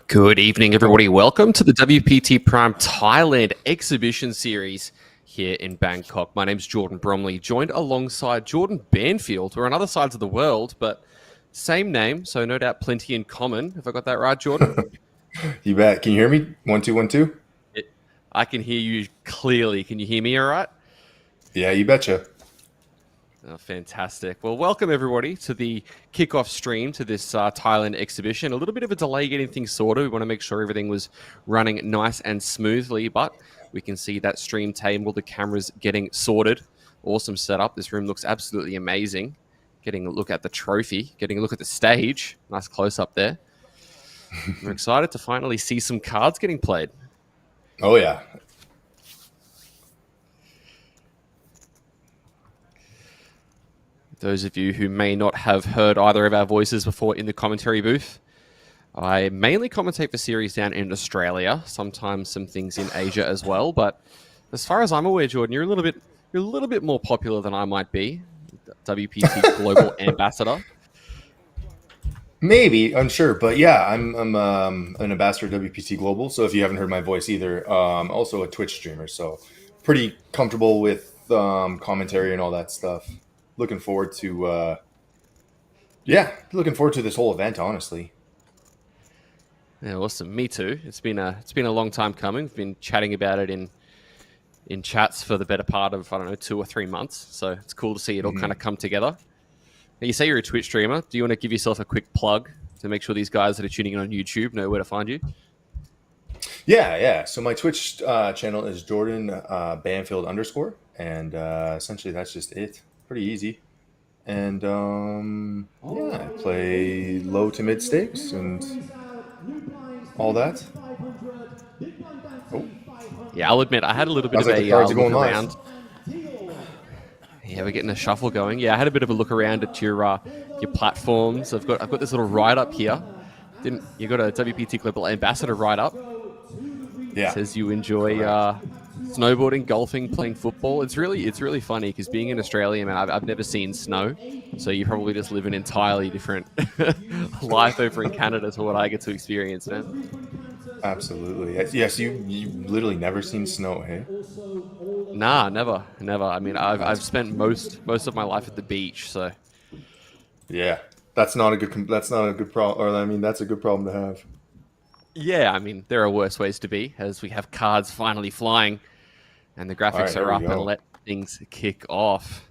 Good evening, everybody. Welcome to the WPT Prime Thailand Exhibition series here in Bangkok. My name's Jordan Bromley, joined alongside Jordan Banfield. We're on other sides of the world, but same name, so no doubt plenty in common. Have I got that right, Jordan? You bet. Can you hear me? 1 2 1 2. I can hear you clearly. Can you hear me all right? Yeah, you betcha. Oh, fantastic. Well, welcome everybody to the kickoff stream to this Thailand exhibition. A little bit of a delay getting things sorted. We want to make sure everything was running nice and smoothly, but we can see that stream table, the cameras getting sorted. Awesome setup. This room looks absolutely amazing. Getting a look at the trophy, getting a look at the stage. Nice close up there. We're excited to finally see some cards getting played. Oh, yeah. Those of you who may not have heard either of our voices before in the commentary booth, I mainly commentate for series down in Australia, sometimes some things in Asia as well. But as far as I'm aware, Jordan, you're a little bit more popular than I might be. WPT Global Ambassador. Maybe, unsure, but yeah, I'm an ambassador of WPT Global. So if you haven't heard my voice either, also a Twitch streamer. So pretty comfortable with commentary and all that stuff. Looking forward to this whole event, honestly. Yeah, awesome. Me too. It's been a long time coming. We've been chatting about it in chats for the better part of 2 or 3 months. So it's cool to see it all kind of come together. Now, you say you're a Twitch streamer. Do you want to give yourself a quick plug to make sure these guys that are tuning in on YouTube know where to find you? Yeah. So my Twitch channel is Jordan Banfield _, and essentially that's just it. Pretty easy. And I play low to mid stakes and all that. Oh. Yeah, I'll admit I had a little bit of a look around. Yeah, we're getting a shuffle going. Yeah, I had a bit of a look around at your platforms. I've got this little write up here. You got a WPT Global Ambassador write up? Yeah. It says you enjoy snowboarding, golfing, playing football. It's really funny because being in Australia, man, I've never seen snow. So you probably just live an entirely different life over in Canada to what I get to experience, man. Absolutely. Yes, you literally never seen snow, hey? Nah, never. I mean, I've spent most of my life at the beach, so. Yeah, that's not a good problem. Or I mean, that's a good problem to have. Yeah, I mean, there are worse ways to be, as we have cards finally flying, and the graphics are up and let things kick off.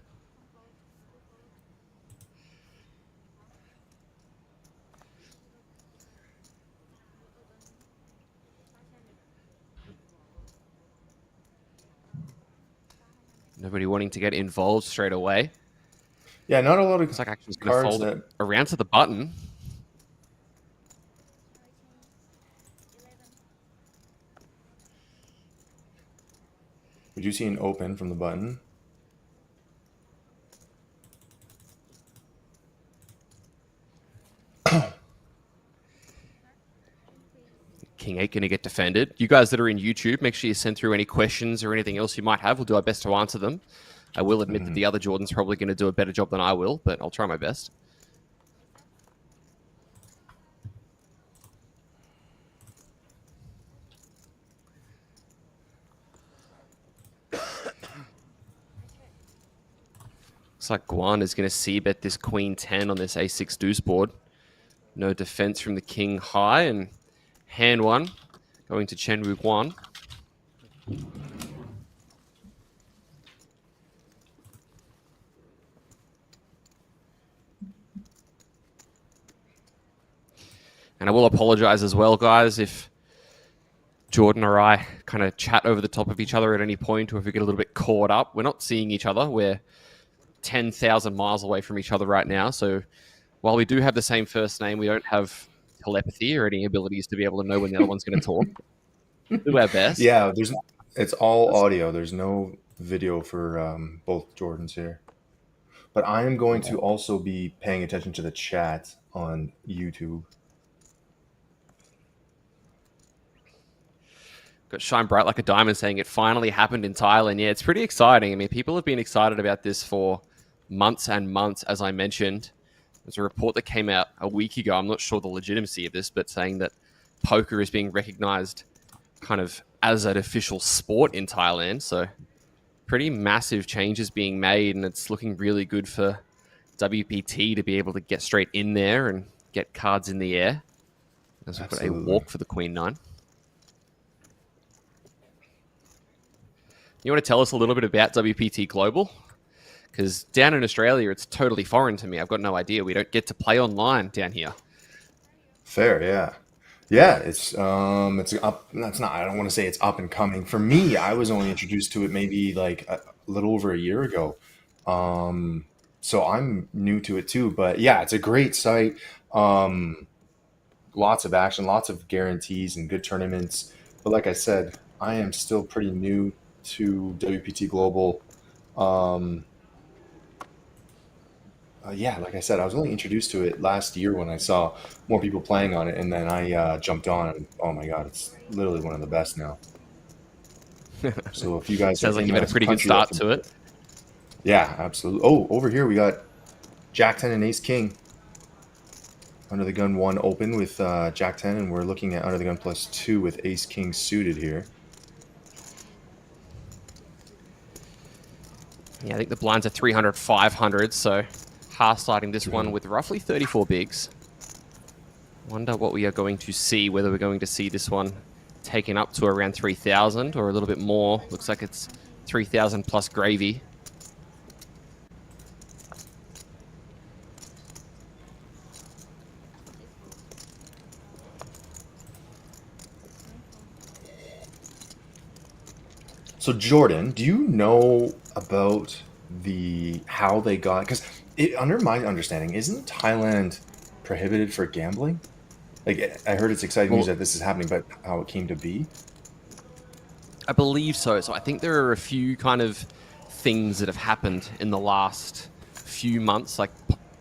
Nobody wanting to get involved straight away. Yeah, not a lot of Looks like actually going to fold it around to the button. Would you see an open from the button? King 8 going to get defended. You guys that are in YouTube, make sure you send through any questions or anything else you might have. We'll do our best to answer them. I will admit that the other Jordan's probably going to do a better job than I will, but I'll try my best. Looks like Guan is going to c-bet this Queen 10 on this A6 deuce board. No defense from the King high, and hand one going to Chen Wu Guan. And I will apologize as well, guys, if Jordan or I kind of chat over the top of each other at any point, or if we get a little bit caught up. We're not seeing each other. We're 10,000 miles away from each other right now. So while we do have the same first name, we don't have telepathy or any abilities to be able to know when the other one's going to talk. Do our best. Yeah, it's all audio. There's no video for both Jordans here. But I am going to also be paying attention to the chat on YouTube. Got Shine Bright Like a Diamond saying it finally happened in Thailand. Yeah, it's pretty exciting. I mean, people have been excited about this for months and months, as I mentioned. There's a report that came out a week ago. I'm not sure the legitimacy of this, but saying that poker is being recognized kind of as an official sport in Thailand. So pretty massive changes being made, and it's looking really good for WPT to be able to get straight in there and get cards in the air. As we've got a walk for the Queen 9. You want to tell us a little bit about WPT Global? Because down in Australia, it's totally foreign to me. I've got no idea. We don't get to play online down here. Fair, yeah. Yeah, it's up. That's not. I don't want to say it's up and coming. For me, I was only introduced to it maybe like a little over a year ago. So I'm new to it too. But yeah, it's a great site. Lots of action, lots of guarantees, and good tournaments. But like I said, I am still pretty new to WPT Global. Yeah, like I said, I was only introduced to it last year when I saw more people playing on it, and then I jumped on, and oh my god, it's literally one of the best now. So if you guys sounds like you've had a pretty good start to it. Yeah, absolutely. Oh, over here we got Jack 10 and Ace King. Under the gun 1 open with Jack 10, and we're looking at under the gun +2 with Ace King suited here. Yeah, I think the blinds are 300, 500, so half sliding this one with roughly 34 bigs. Wonder what we are going to see, whether we're going to see this one taken up to around 3,000 or a little bit more. Looks like it's 3,000 plus gravy. So Jordan, do you know about how they got? Because under my understanding, isn't Thailand prohibited for gambling? Like I heard it's exciting news that this is happening, but how it came to be? I believe so. So I think there are a few kind of things that have happened in the last few months. Like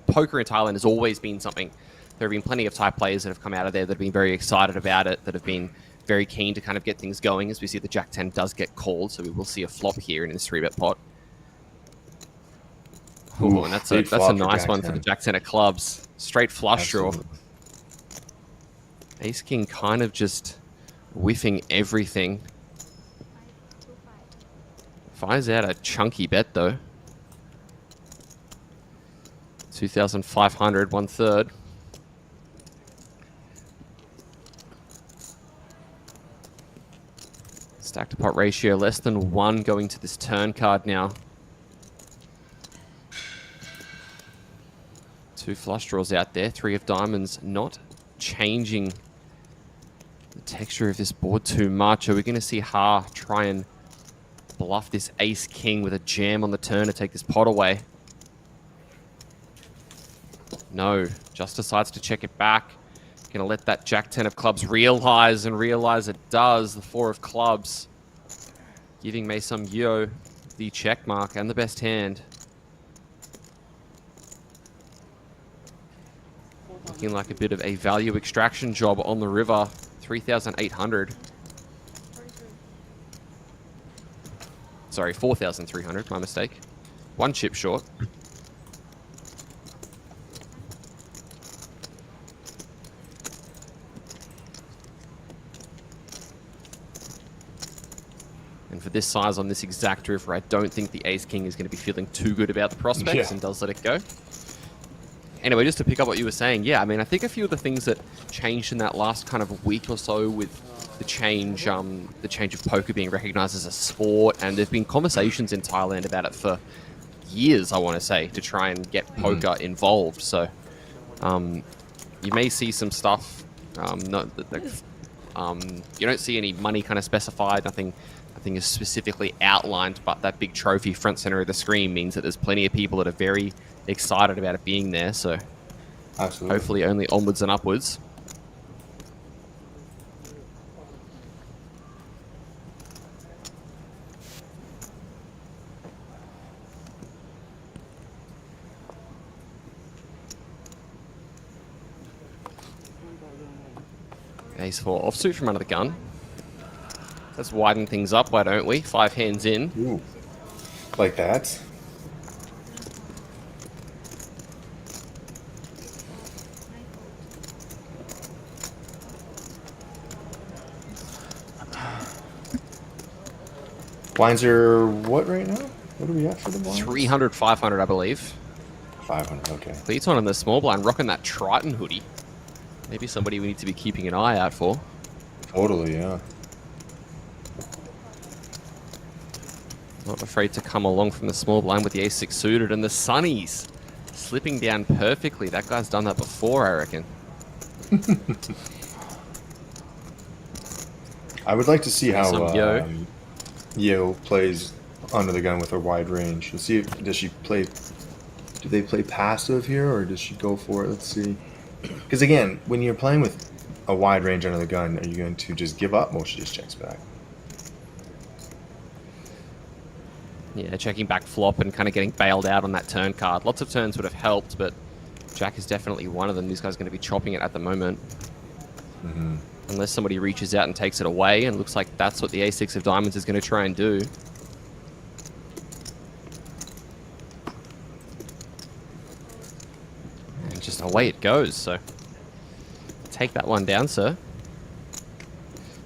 poker in Thailand has always been something. There have been plenty of Thai players that have come out of there that have been very excited about it, that have been very keen to kind of get things going. As we see the Jack 10 does get called, so we will see a flop here in this 3-bet pot. Ooh, and that's a nice one for the Jack 10 of clubs. Straight flush draw. Ace King kind of just whiffing everything. Fires out a chunky bet though. 2,500, 1/3. Stack to pot ratio less than 1 going to this turn card now. 2 flush draws out there. 3 of diamonds, not changing the texture of this board too much. Are we going to see Ha try and bluff this Ace King with a jam on the turn to take this pot away? No, just decides to check it back. Gonna let that Jack 10 of clubs realize, and realize it does. The 4 of clubs giving Mae Sum Yeo the check mark and the best hand. Looking like a bit of a value extraction job on the river. 3,800. Sorry, 4,300, my mistake. 1 chip short. And for this size on this exact river, I don't think the Ace King is going to be feeling too good about the prospects and does let it go. Anyway, just to pick up what you were saying, yeah, I mean, I think a few of the things that changed in that last kind of week or so with the change of poker being recognized as a sport, and there's been conversations in Thailand about it for years, I want to say, to try and get poker involved. So you may see some stuff. You don't see any money kind of specified. Nothing is specifically outlined, but that big trophy front center of the screen means that there's plenty of people that are very excited about it being there. So absolutely, hopefully only onwards and upwards. Ace 4 offsuit from under the gun. Let's widen things up, why don't we? 5 hands in. Ooh, like that. Blinds are what right now? What are we at for the blinds? 300, 500, I believe. 500, okay. Beats on in the small blind, rocking that Triton hoodie. Maybe somebody we need to be keeping an eye out for. Totally, yeah. Not afraid to come along from the small blind with the ace-6 suited, and the Sunnies slipping down perfectly. That guy's done that before, I reckon. I would like to see how Yo plays under the gun with a wide range. Let's see does she play. Do they play passive here, or does she go for it? Let's see. Because again, when you're playing with a wide range under the gun, are you going to just give up? Or she just checks back. Yeah, checking back flop and kind of getting bailed out on that turn card. Lots of turns would have helped, but Jack is definitely one of them. This guy's going to be chopping it at the moment. Mm-hmm. Unless somebody reaches out and takes it away, and looks like that's what the ace-6 of diamonds is going to try and do. And just away it goes, so take that one down, sir.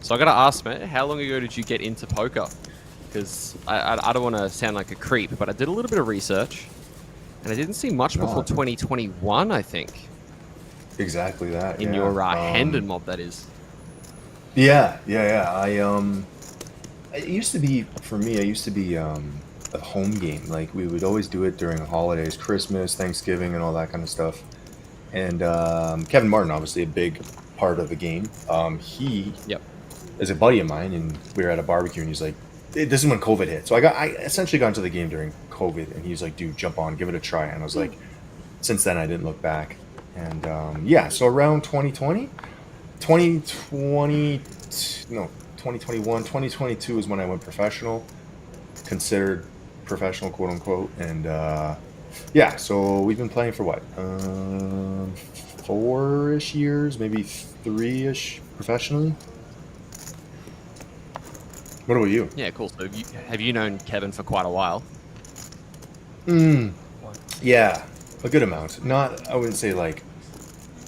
So I got to ask, man, how long ago did you get into poker? Because I don't want to sound like a creep, but I did a little bit of research, and I didn't see much before 2021, I think. Exactly that. In your Hendon mob, that is. Yeah. It used to be, for me, a home game. Like, we would always do it during holidays, Christmas, Thanksgiving, and all that kind of stuff. And Kevin Martin, obviously a big part of the game. He is a buddy of mine, and we were at a barbecue, and he's like, this is when COVID hit. So I essentially got into the game during COVID, and he's like, dude, jump on, give it a try. And I was like, since then, I didn't look back. And so around 2021, 2022 is when I went professional, considered professional, quote unquote. And so we've been playing for what, 4-ish years, maybe 3-ish professionally. What about you? Yeah, cool. So have you known Kevin for quite a while? Yeah, a good amount. Not, I wouldn't say like,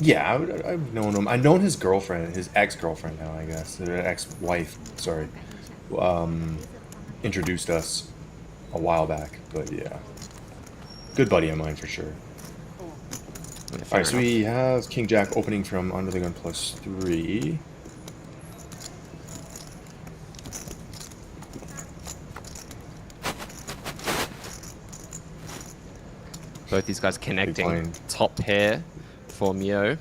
yeah, I've known him. I've known his girlfriend, his ex-girlfriend now, I guess. Ex-wife, sorry. Introduced us a while back, but yeah. Good buddy of mine for sure. Alright, so we have King Jack opening from under the gun +3. Both these guys connecting. Top pair for Mio.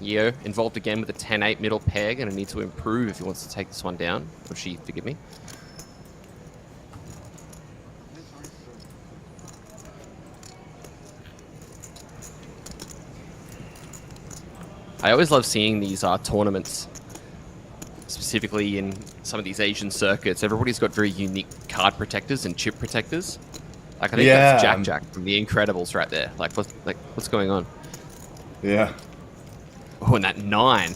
Yo involved again with a 10-8 middle pair. Going to need to improve if he wants to take this one down. Or she, forgive me. I always love seeing these tournaments, specifically in some of these Asian circuits. Everybody's got very unique card protectors and chip protectors. Like, I think that's Jack from The Incredibles right there. What's going on? Yeah. Oh, and that 9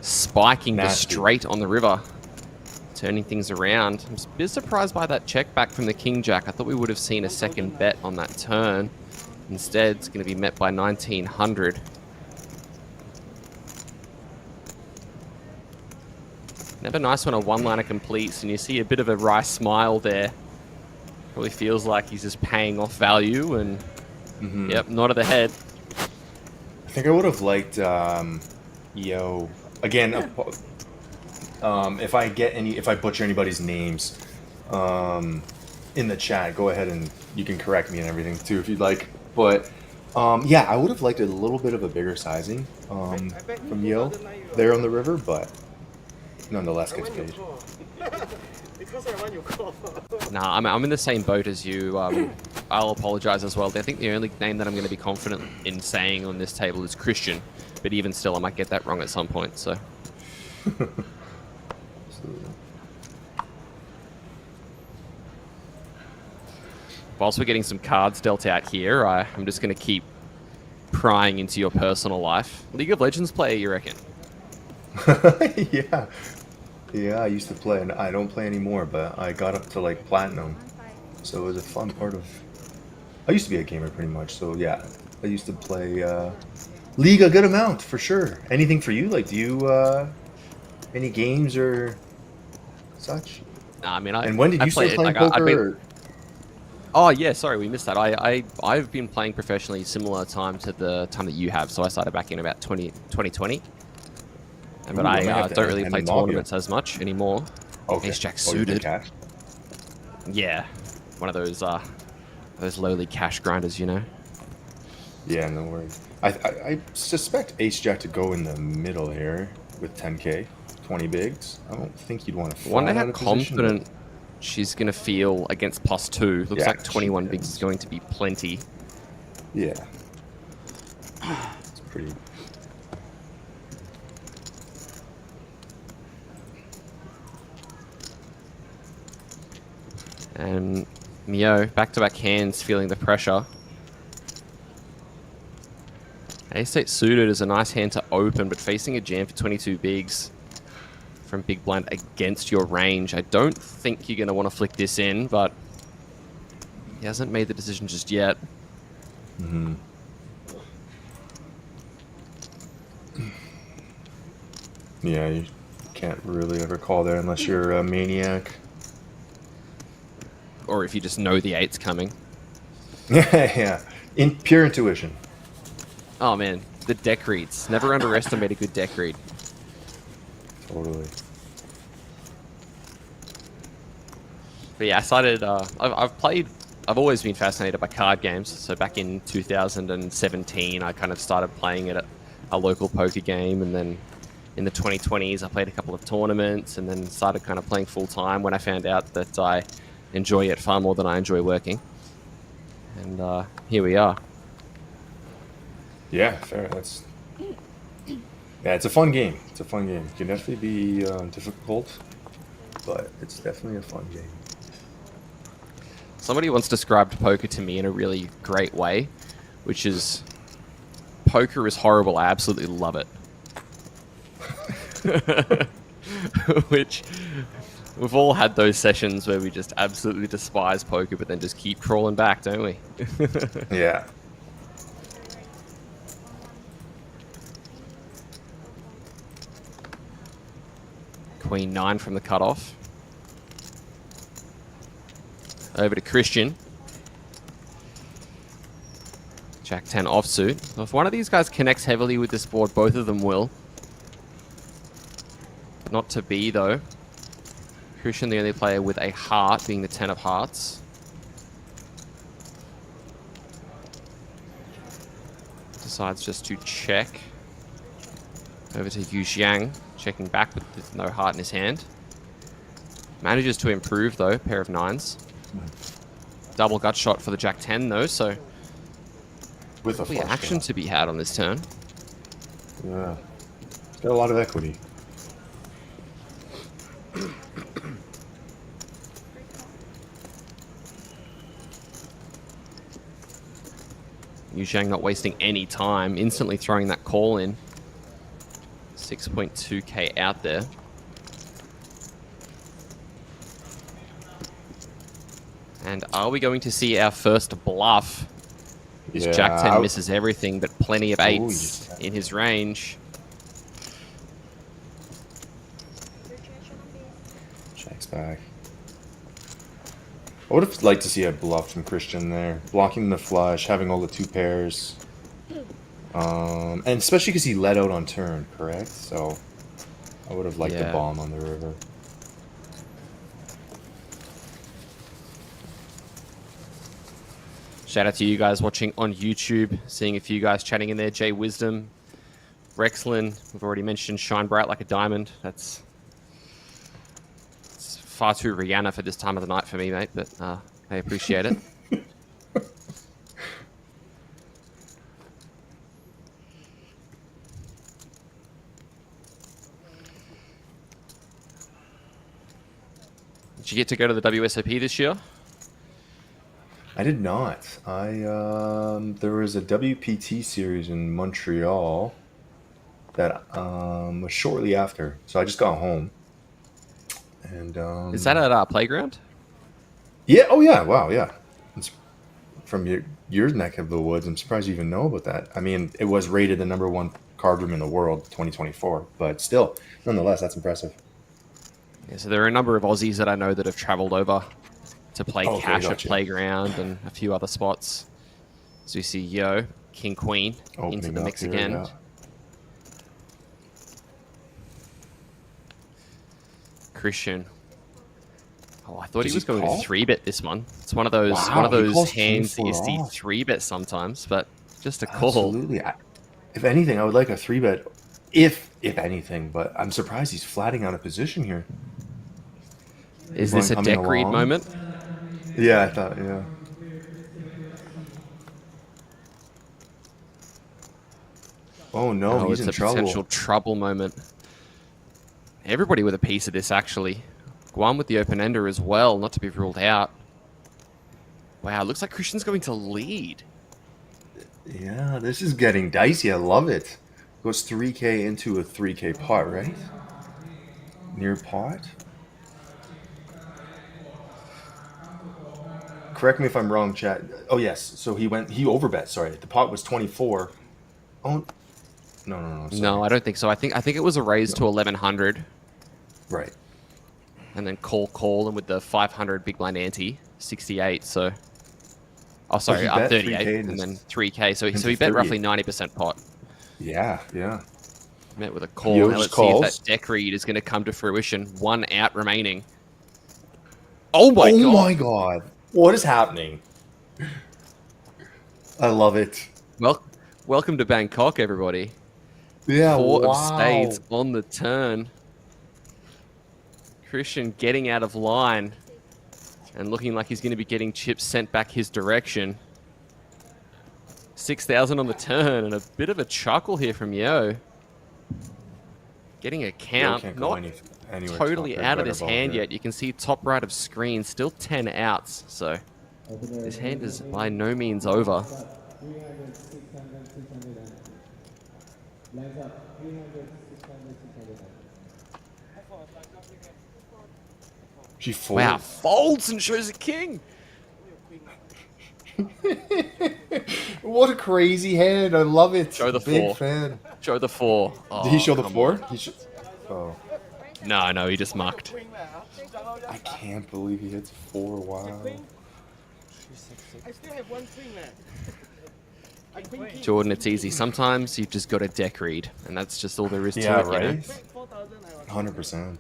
spiking the straight on the river, turning things around. I'm a bit surprised by that check back from the King Jack. I thought we would have seen a second bet on that turn. Instead, it's going to be met by 1900. Never nice when a one-liner completes and you see a bit of a wry smile there. Really feels like he's just paying off value and, yep, nod of the head. I think I would have liked Yo again. If I butcher anybody's names in the chat, go ahead and you can correct me and everything too if you'd like. But I would have liked a little bit of a bigger sizing from Yo there on the river, but nonetheless gets paid. Nah, I'm in the same boat as you. I'll apologize as well. I think the only name that I'm going to be confident in saying on this table is Christian, but even still, I might get that wrong at some point. So. Whilst we're getting some cards dealt out here, I'm just going to keep prying into your personal life. League of Legends player, you reckon? Yeah, I used to play, and I don't play anymore, but I got up to like platinum, so it was a fun part of... I used to be a gamer pretty much, so yeah, I used to play League a good amount, for sure. Anything for you? Like, do you, any games or such? Nah, I mean, And when did I you play start it playing like I've been. poker? Oh yeah, sorry, we missed that. I've been playing professionally similar time to the time that you have. So I started back in about 2020. But Ooh, I might I have to don't really hand play the mob you. tournaments as much anymore. Okay. Ace Jack Oh, you've been suited. cash? Yeah, one of those lowly cash grinders, you know. Yeah, no worries. I suspect Ace Jack to go in the middle here with 10K, 20 bigs. I don't think you'd want to I wonder flat how out of position, but confident she's gonna feel against +2. Looks yeah, like she 21 bigs is is. going to be plenty. Yeah, it's pretty. And Mio, back-to-back hands, feeling the pressure. Ace-8 suited is a nice hand to open, but facing a jam for 22 bigs from big blind against your range. I don't think you're going to want to flick this in, but he hasn't made the decision just yet. Mm-hmm. Yeah, you can't really ever call there unless you're a maniac. Or if you just know the 8's coming. Yeah, in pure intuition. Oh man, the deck reads. Never underestimate a good deck read. Totally. But yeah, I started. I've always been fascinated by card games. So back in 2017, I kind of started playing it at a local poker game, and then in the 2020s, I played a couple of tournaments, and then started kind of playing full time when I found out that I enjoy it far more than I enjoy working. And here we are. Yeah, fair. Yeah, it's a fun game. It's a fun game. It can definitely be difficult, but it's definitely a fun game. Somebody once described poker to me in a really great way, which is poker is horrible. I absolutely love it. Which we've all had those sessions where we just absolutely despise poker, but then just keep crawling back, don't we? Yeah. Queen 9 from the cutoff. Over to Christian. Jack 10 offsuit. If one of these guys connects heavily with this board, both of them will. Not to be, though. Christian, the only player with a heart, being the 10 of hearts. Decides just to check. Over to Yu Xiang, checking back with no heart in his hand. Manages to improve, though, pair of 9s. Double gut shot for the Jack 10, though, so With a flush action draw. to be had on this turn. Yeah. It's got a lot of equity. Yu Xiang not wasting any time, instantly throwing that call in. 6.2k out there. And are we going to see our first bluff? This Jack 10 misses everything, but plenty of 8s in his range. Checks back. I would have liked to see a bluff from Christian there. Blocking the flush, having all the 2 pairs. And especially because he let out on turn, correct? So I would have liked the bomb on the river. Shout out to you guys watching on YouTube, seeing a few guys chatting in there. Jay Wisdom, Rexlin, we've already mentioned Shine Bright Like a Diamond. It's far too Rihanna for this time of the night for me, mate, but I appreciate it. Did you get to go to the WSOP this year? I did not. There was a WPT series in Montreal that was shortly after, so I just got home. And is that at our playground? Yeah. Oh yeah. Wow. Yeah. It's from your neck of the woods. I'm surprised you even know about that. I mean, it was rated the #1 card room in the world, 2024, but still, nonetheless, that's impressive. Yeah, so there are a number of Aussies that I know that have travelled over to play Okay, cash at gotcha. Playground and a few other spots. So you see Yo, King Queen into Opening the up mix here, again. yeah. Christian. Oh, I thought Does he was he going call? to 3-bet this one. It's one of those Wow, he calls hands that you 24 see off. 3-bet sometimes, but just a call. Absolutely. If anything, I would like a 3-bet, if anything. But I'm surprised he's flatting out a position here. Is One this a coming deck read along. moment? Yeah, I thought. Yeah. Oh no, Oh, he's it's in a potential trouble. trouble moment. Everybody with a piece of this, actually. Guam with the open ender as well, not to be ruled out. Wow, looks like Christian's going to lead. Yeah, this is getting dicey. I love it. Goes 3K into a 3K pot, right? Near pot. Correct me if I'm wrong, chat. Oh yes, so he overbet. Sorry, the pot was 24. Oh no. Sorry. No, I don't think so. I think it was a raise to 1100, Right. and then call, and with the 500 big blind ante, 68. So, oh sorry, he bet 38, 3K and then 3K. So into he bet 38. roughly 90% pot. Yeah. Met with a call. Yo Now just let's see if calls. that deck read is going to come to fruition. One out remaining. Oh my Oh god! my god! What is happening? I love it. Well, welcome to Bangkok, everybody. Yeah. Four of Wow. spades on the turn. Christian getting out of line and looking like he's going to be getting chips sent back his direction. 6,000 on the turn and a bit of a chuckle here from Yo. Getting a count, Can't go not anywhere totally top out of right his above hand here. yet. You can see top right of screen, still 10 outs. So his hand is by no means over. She folds. Wow, folds and shows a king. What a crazy hand! I love it. Show the Big four. fan. Show the 4. Oh, Did he show the come 4? on. He should. Oh, No, he just mucked. I can't believe he hits 4. Wow. I still have one queen left. I queen king. Jordan, it's easy. Sometimes you've just got a deck read, and that's just all there is to Yeah, it. You know? right. 4,000 I was 100%.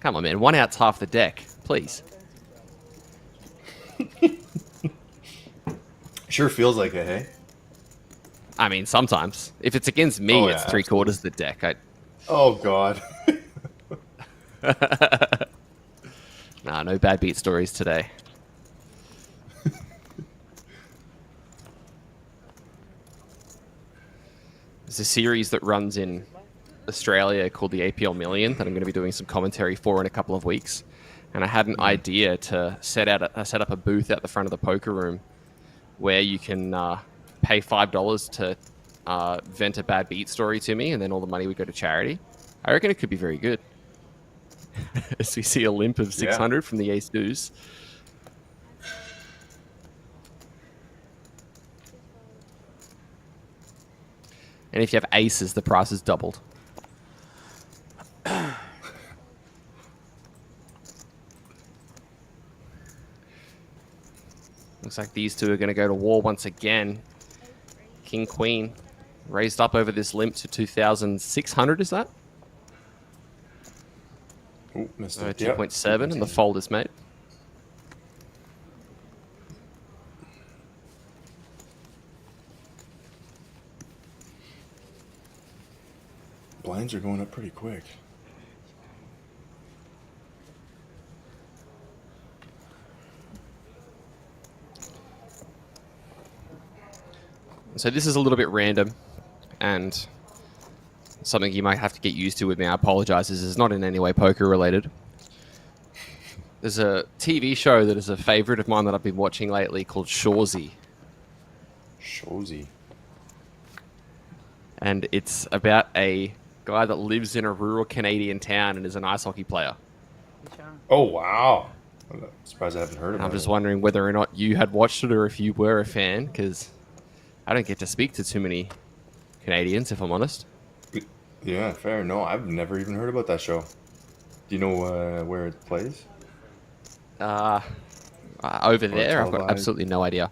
Come on, man. One out's half the deck. Please. Sure feels like it, hey? I mean, sometimes. If it's against me, Oh, it's yeah, 3/4 the deck. Oh god. Nah, no bad beat stories today. There's a series that runs in Australia called the APL Million that I'm going to be doing some commentary for in a couple of weeks. And I had an idea to set up a booth at the front of the poker room where you can pay $5 to vent a bad beat story to me, and then all the money would go to charity. I reckon it could be very good. As we see a limp of 600 from the ace deuce. And if you have aces, the price is doubled. Looks like these two are going to go to war once again. King, Queen, raised up over this limp to 2,600, is that? Oh, missed it. 2.7, and the fold is made. Blinds are going up pretty quick. So this is a little bit random, and something you might have to get used to with me. I apologize. This is not in any way poker related. There's a TV show that is a favorite of mine that I've been watching lately called Shorzy. Shozy. And it's about a guy that lives in a rural Canadian town and is an ice hockey player. Oh, wow. I'm surprised I haven't heard And about I'm just it. wondering whether or not you had watched it or if you were a fan, because I don't get to speak to too many Canadians, if I'm honest. Yeah, fair. No, I've never even heard about that show. Do you know where it plays? Over Or there, I've got televised? absolutely no idea.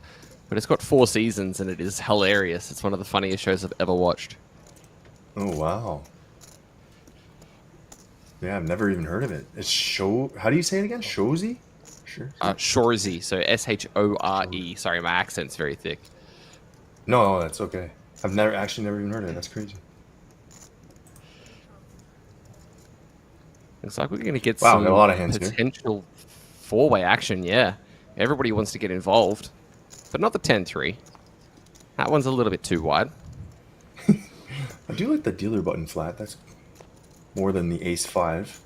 But it's got 4 seasons and it is hilarious. It's one of the funniest shows I've ever watched. Oh wow. Yeah, I've never even heard of it. It's show. How do you say it again? Shozy? Sure. Shorzy, so Shore. Sorry, my accent's very thick. No, that's okay. I've never even heard of it. That's crazy. Looks like we're going to get Wow, some got a lot of hands here. potential 4-way action, yeah. Everybody wants to get involved, but not the 10-3. That one's a little bit too wide. I do like the dealer button flat. That's more than the ace 5.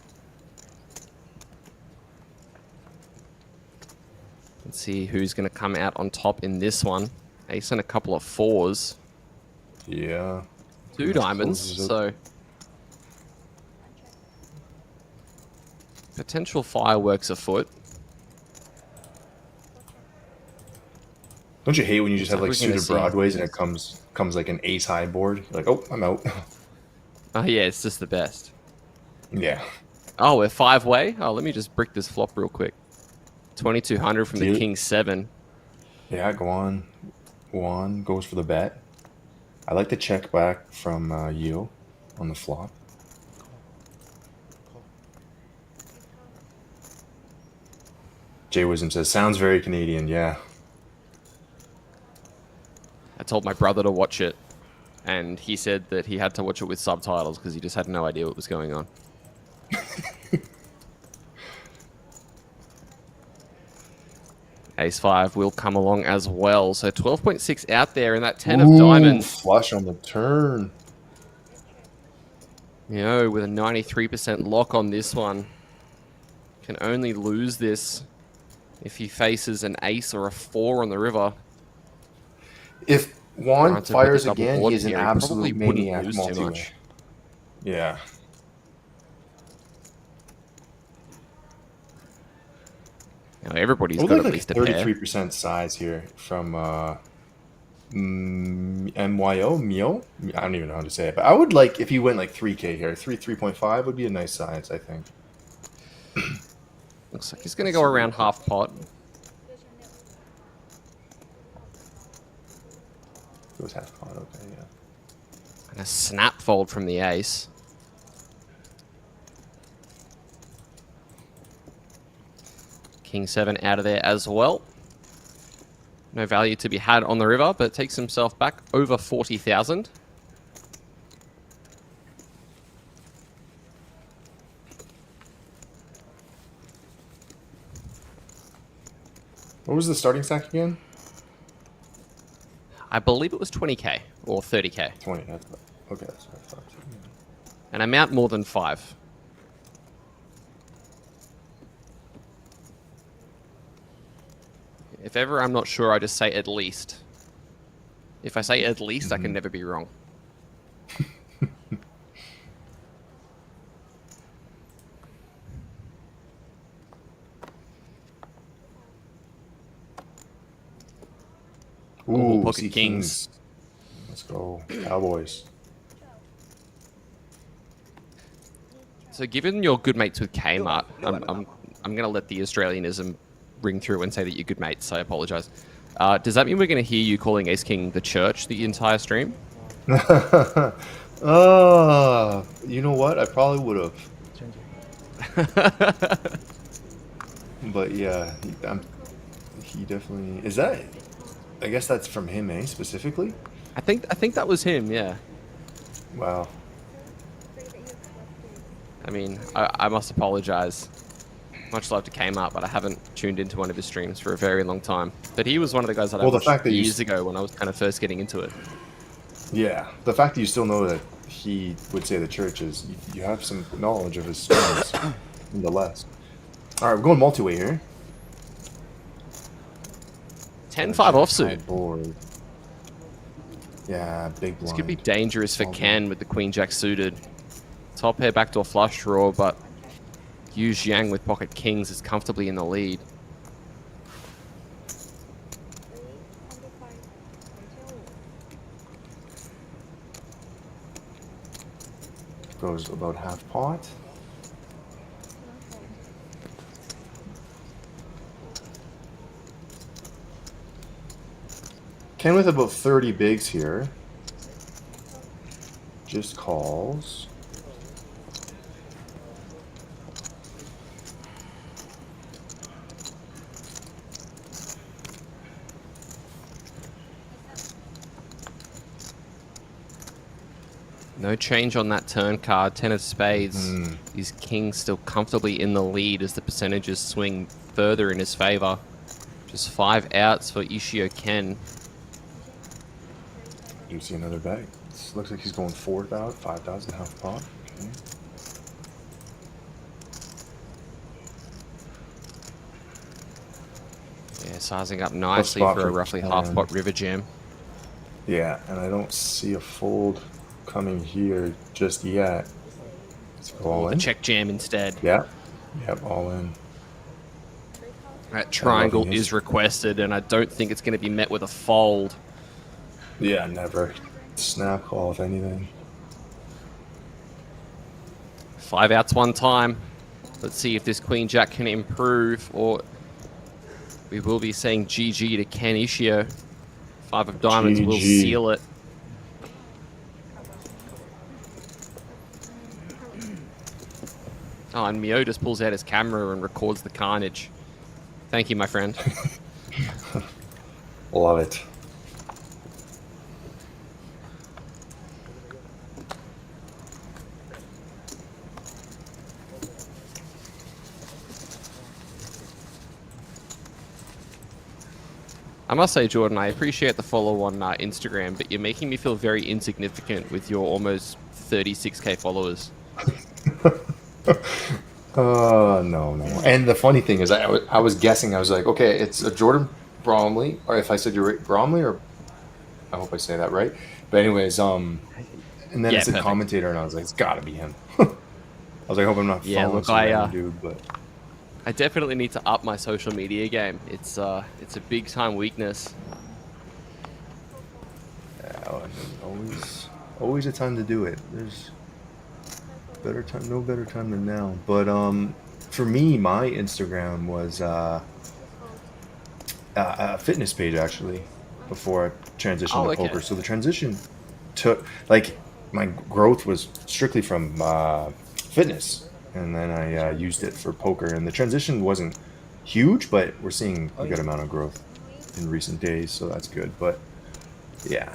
Let's see who's going to come out on top in this one. Ace and a couple of 4s. Yeah. 2 diamonds, Closes up. so... Potential fireworks afoot. Don't you hate when you just have like Looks like we're gonna suited see- broadways and it comes like an ace high board? You're like, oh, I'm out. Oh yeah, it's just the best. Yeah. Oh, we're 5-way? Oh, let me just brick this flop real quick. 2200 from the Dude. king 7. Yeah, go on. Go on. Goes for the bet. I like the check back from Yeo on the flop. Jay Wisdom says, sounds very Canadian. Yeah. I told my brother to watch it, and he said that he had to watch it with subtitles because he just had no idea what was going on. Ace 5 will come along as well. So 12.6 out there, and that 10 of diamonds, Flush on the turn. you know, with a 93% lock on this one. Can only lose this if he faces an ace or a 4 on the river. If Juan Trying to put fires the double again, board he's an here, he absolute probably wouldn't maniac lose too multi-way. much. Yeah. You know, everybody's I would got like at like least a pair. 33% size here from Mio. I don't even know how to say it, but I would like if you went like 3K here, 3.5 would be a nice size, I think. Looks like he's going to go around half pot. Goes half pot, okay, yeah. And a snap fold from the ace. King 7 out of there as well. No value to be had on the river, but takes himself back over 40,000. What was the starting stack again? I believe it was 20k or 30k. 20. That's okay. That's what I thought. An amount more than 5. If ever I'm not sure, I just say at least. If I say at least, I can never be wrong. Ooh, pocket see kings. Let's go, Cowboys. So, given you're good mates with Kmart, I'm going to let the Australianism ring through and say that you're good mates. So I apologise. Does that mean we're going to hear you calling Ace King the church the entire stream? You know what? I probably would have. But yeah, he definitely is that. I guess that's from him, eh? Specifically. I think that was him. Yeah. Wow. I mean, I must apologise. Much love to Kmart, but I haven't tuned into one of his streams for a very long time. But he was one of the guys that I Well, the watched fact that you years ago when I was kind of first getting into it. Yeah, the fact that you still know that he would say the church is, you have some knowledge of his streams, nonetheless. All right, we're going multi-way here. 10-5 High offsuit. board. Yeah, big blind. This could be dangerous for Small Ken with the Queen Jack suited. Top pair backdoor flush draw, but Yu Jiang with pocket kings is comfortably in the lead. Goes about half pot. Ken with about 30 bigs here. Just calls. No change on that turn card. 10 of spades. His king still comfortably in the lead as the percentages swing further in his favor. Just 5 outs for Ishio Ken. You see another bet. This looks like he's going 4,000, 5,000 half pot. Okay. Yeah, sizing up nicely spot for a for roughly Ken. half pot river jam. Yeah, and I don't see a fold coming here just yet. Let's go all Or the in. check jam instead. Yeah. Yep, all in. That triangle loving his- is requested, and I don't think it's going to be met with a fold. Yeah, never. Snap call, if anything. 5 outs one time. Let's see if this Queen Jack can improve, or we will be saying GG to Ken Ishio. 5 of diamonds will GG. seal it. Oh, and Mio just pulls out his camera and records the carnage. Thank you, my friend. Love it. I must say, Jordan, I appreciate the follow on Instagram, but you're making me feel very insignificant with your almost 36k followers. No. And the funny thing is, I was guessing. I was like, okay, it's a Jordan Bromley, or if I said you're right, Bromley, or I hope I say that right. But anyways, and then Yeah, it's a perfect. commentator, and I was like, it's got to be him. I was like, I hope I'm not Yeah, following look, some random dude, but I definitely need to up my social media game. It's a big time weakness. yeah, always a time to do it. There's no better time than now. But for me, my Instagram was a fitness page actually before I transitioned to okay. poker. So the transition took my growth was strictly from fitness, and then I used it for poker. And the transition wasn't huge, but we're seeing a good amount of growth in recent days, so that's good. But yeah,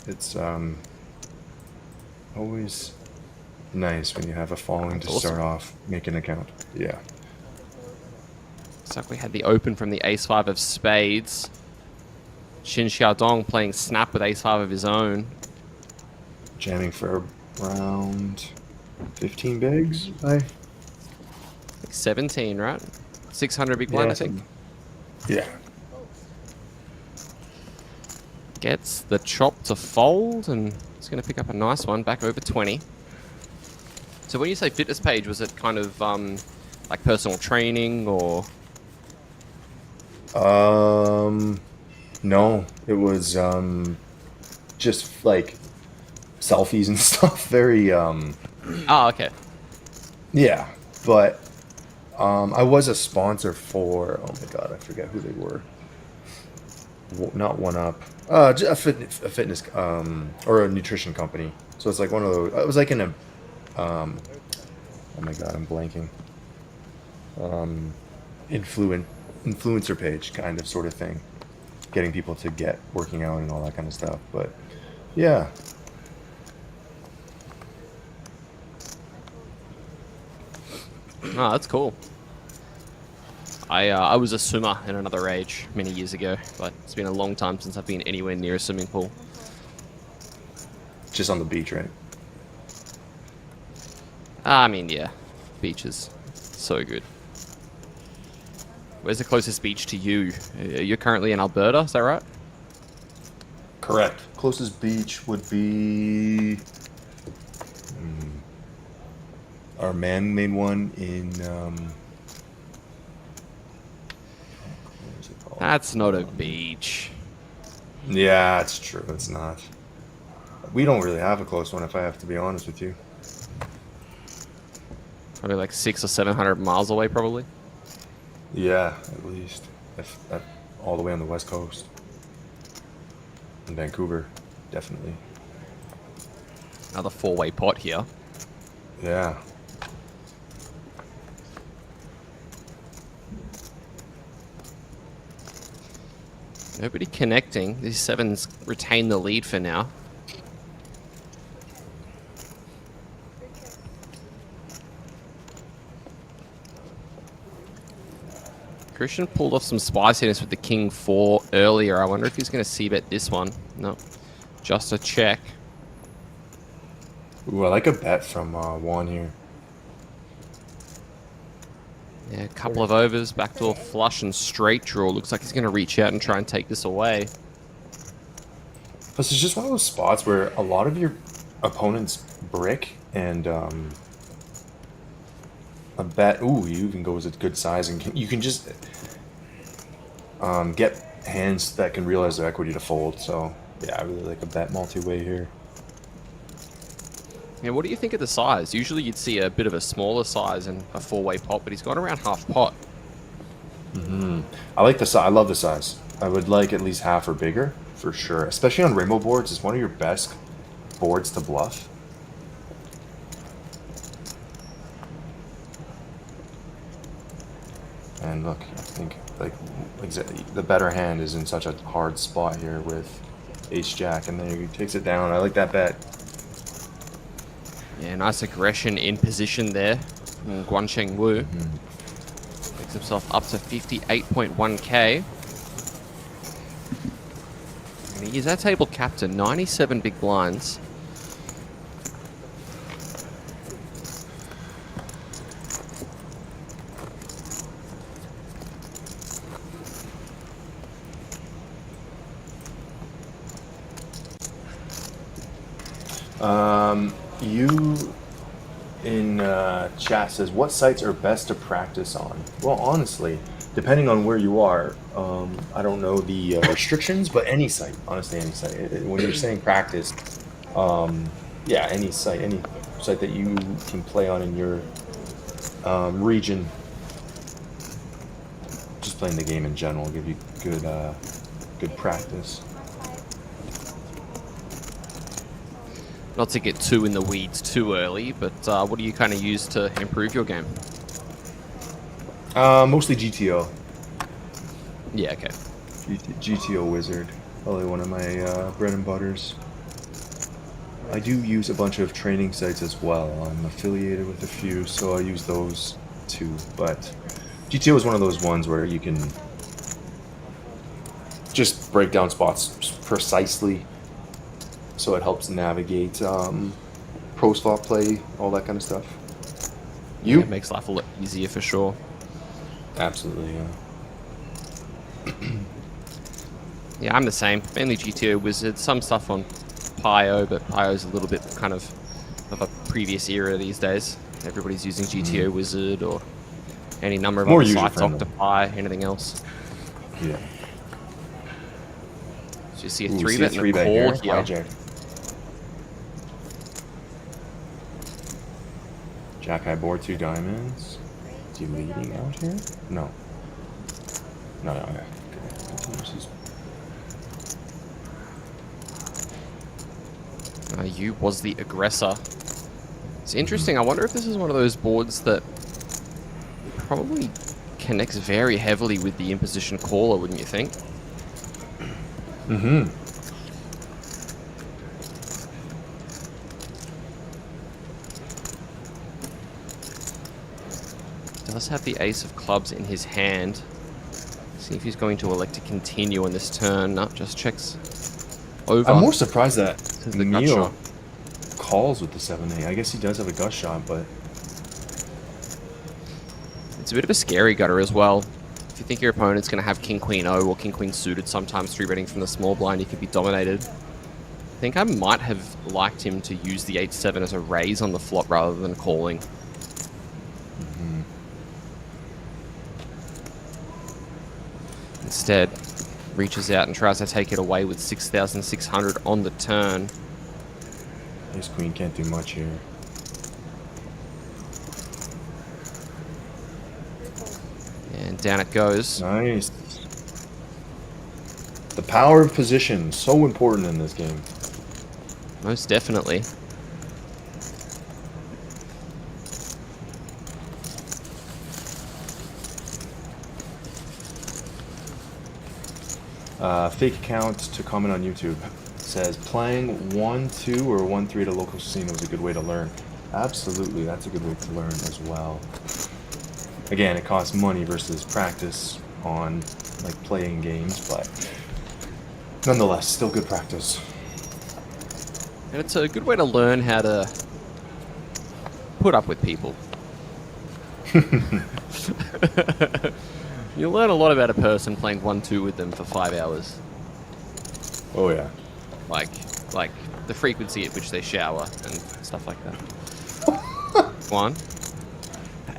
it's always nice when you have a following to Awesome. start off, make an account. Yeah. Looks like we had the open from the ace-5 of spades. Shin Xiaodong playing snap with ace-5 of his own. Jamming for around 15 bigs. Like 17, right? 600 big blind, I think. Yeah. Gets the chop to fold, and it's going to pick up a nice one, back over 20. So when you say fitness page, was it kind of like personal training, or? No, it was just like selfies and stuff. Very Oh, okay. yeah, but I was a sponsor for, oh my god, I forget who they were. Not One Up, a fitness or a nutrition company. So it's like one of those. It was like in a oh my god, I'm blanking. Influencer page kind of sort of thing, getting people to get working out and all that kind of stuff. But yeah. Oh, that's cool. I was a swimmer in another age many years ago, but it's been a long time since I've been anywhere near a swimming pool. Just on the beach, right? I mean, yeah, beaches, so good. Where's the closest beach to you? You're currently in Alberta, is that right? Correct. Closest beach would be our man-made one in what is it called? That's not a beach. Yeah, it's true. It's not. We don't really have a close one, if I have to be honest with you. Probably like 600 or 700 miles away, probably. Yeah, at least. If that, all the way on the west coast. in Vancouver, definitely. Another four-way pot here. Yeah. Nobody connecting. These sevens retain the lead for now. Christian pulled off some spiciness with the king 4 earlier. I wonder if he's going to c-bet this one. No, just a check. Ooh, I like a bet from Juan here. Yeah, a couple of overs, backdoor flush and straight draw. Looks like he's going to reach out and try and take this away. Plus, it's just one of those spots where a lot of your opponents brick and a bet. Ooh, you even goes at good size, and you can just get hands that can realize their equity to fold. So yeah, I really like a bet multi-way here. Yeah, what do you think of the size? Usually you'd see a bit of a smaller size in a four-way pot, but he's got around half pot. I like the size. I love the size. I would like at least half or bigger for sure, especially on rainbow boards. It's one of your best boards to bluff. And look, I think like exactly the better hand is in such a hard spot here with ace jack, and then he takes it down. I like that bet. Yeah, nice aggression in position there from Guancheng Wu. Makes himself up to 58.1k. And he is our table captain, 97 big blinds. You in chat says, what sites are best to practice on? Well, honestly, depending on where you are, I don't know the restrictions, but any site, honestly, any site. When you're saying practice, yeah, any site that you can play on in your region, just playing the game in general will give you good practice. Not to get too in the weeds too early, but what do you kind of use to improve your game? Mostly GTO. Yeah, okay. GTO Wizard, probably one of my bread and butters. I do use a bunch of training sites as well. I'm affiliated with a few, so I use those too. But GTO is one of those ones where you can just break down spots precisely, so it helps navigate pro slot play, all that kind of stuff. Yeah, it makes life a lot easier for sure. Absolutely, yeah. Yeah, I'm the same. Mainly GTO Wizard. Some stuff on Pio, but Pio's a little bit kind of a previous era these days. Everybody's using GTO Wizard or any number of More other sites, user-friendly. Octopi, anything else. Yeah. So you see a Ooh, 3-bet and a call here. Hijack. Jack high board, 2 diamonds. Is he leading out here? No. No, okay. Continues. You was the aggressor. It's interesting. I wonder if this is one of those boards that probably connects very heavily with the imposition caller, wouldn't you think? Mm-hmm. Does have the ace of clubs in his hand. See if he's going to elect to continue on this turn. No, just checks over. I'm more surprised that the gut Neil shot. calls with the 7-8. I guess he does have a gut shot, but It's a bit of a scary gutter as well. If you think your opponent's going to have King Queen O or King Queen suited, sometimes 3-betting from the small blind, you could be dominated. I think I might have liked him to use the 8-7 as a raise on the flop rather than calling. Instead, reaches out and tries to take it away with 6,600 on the turn. ace queen can't do much here. And down it goes. Nice. The power of position, so important in this game. Most definitely. Fake account to comment on YouTube says playing 1-2 or 1-3 at a local casino is a good way to learn. Absolutely, that's a good way to learn as well. Again, it costs money versus practice on like playing games, but nonetheless, still good practice. And it's a good way to learn how to put up with people. You learn a lot about a person playing 1-2 with them for 5 hours. Oh yeah. Like the frequency at which they shower and stuff like that. One.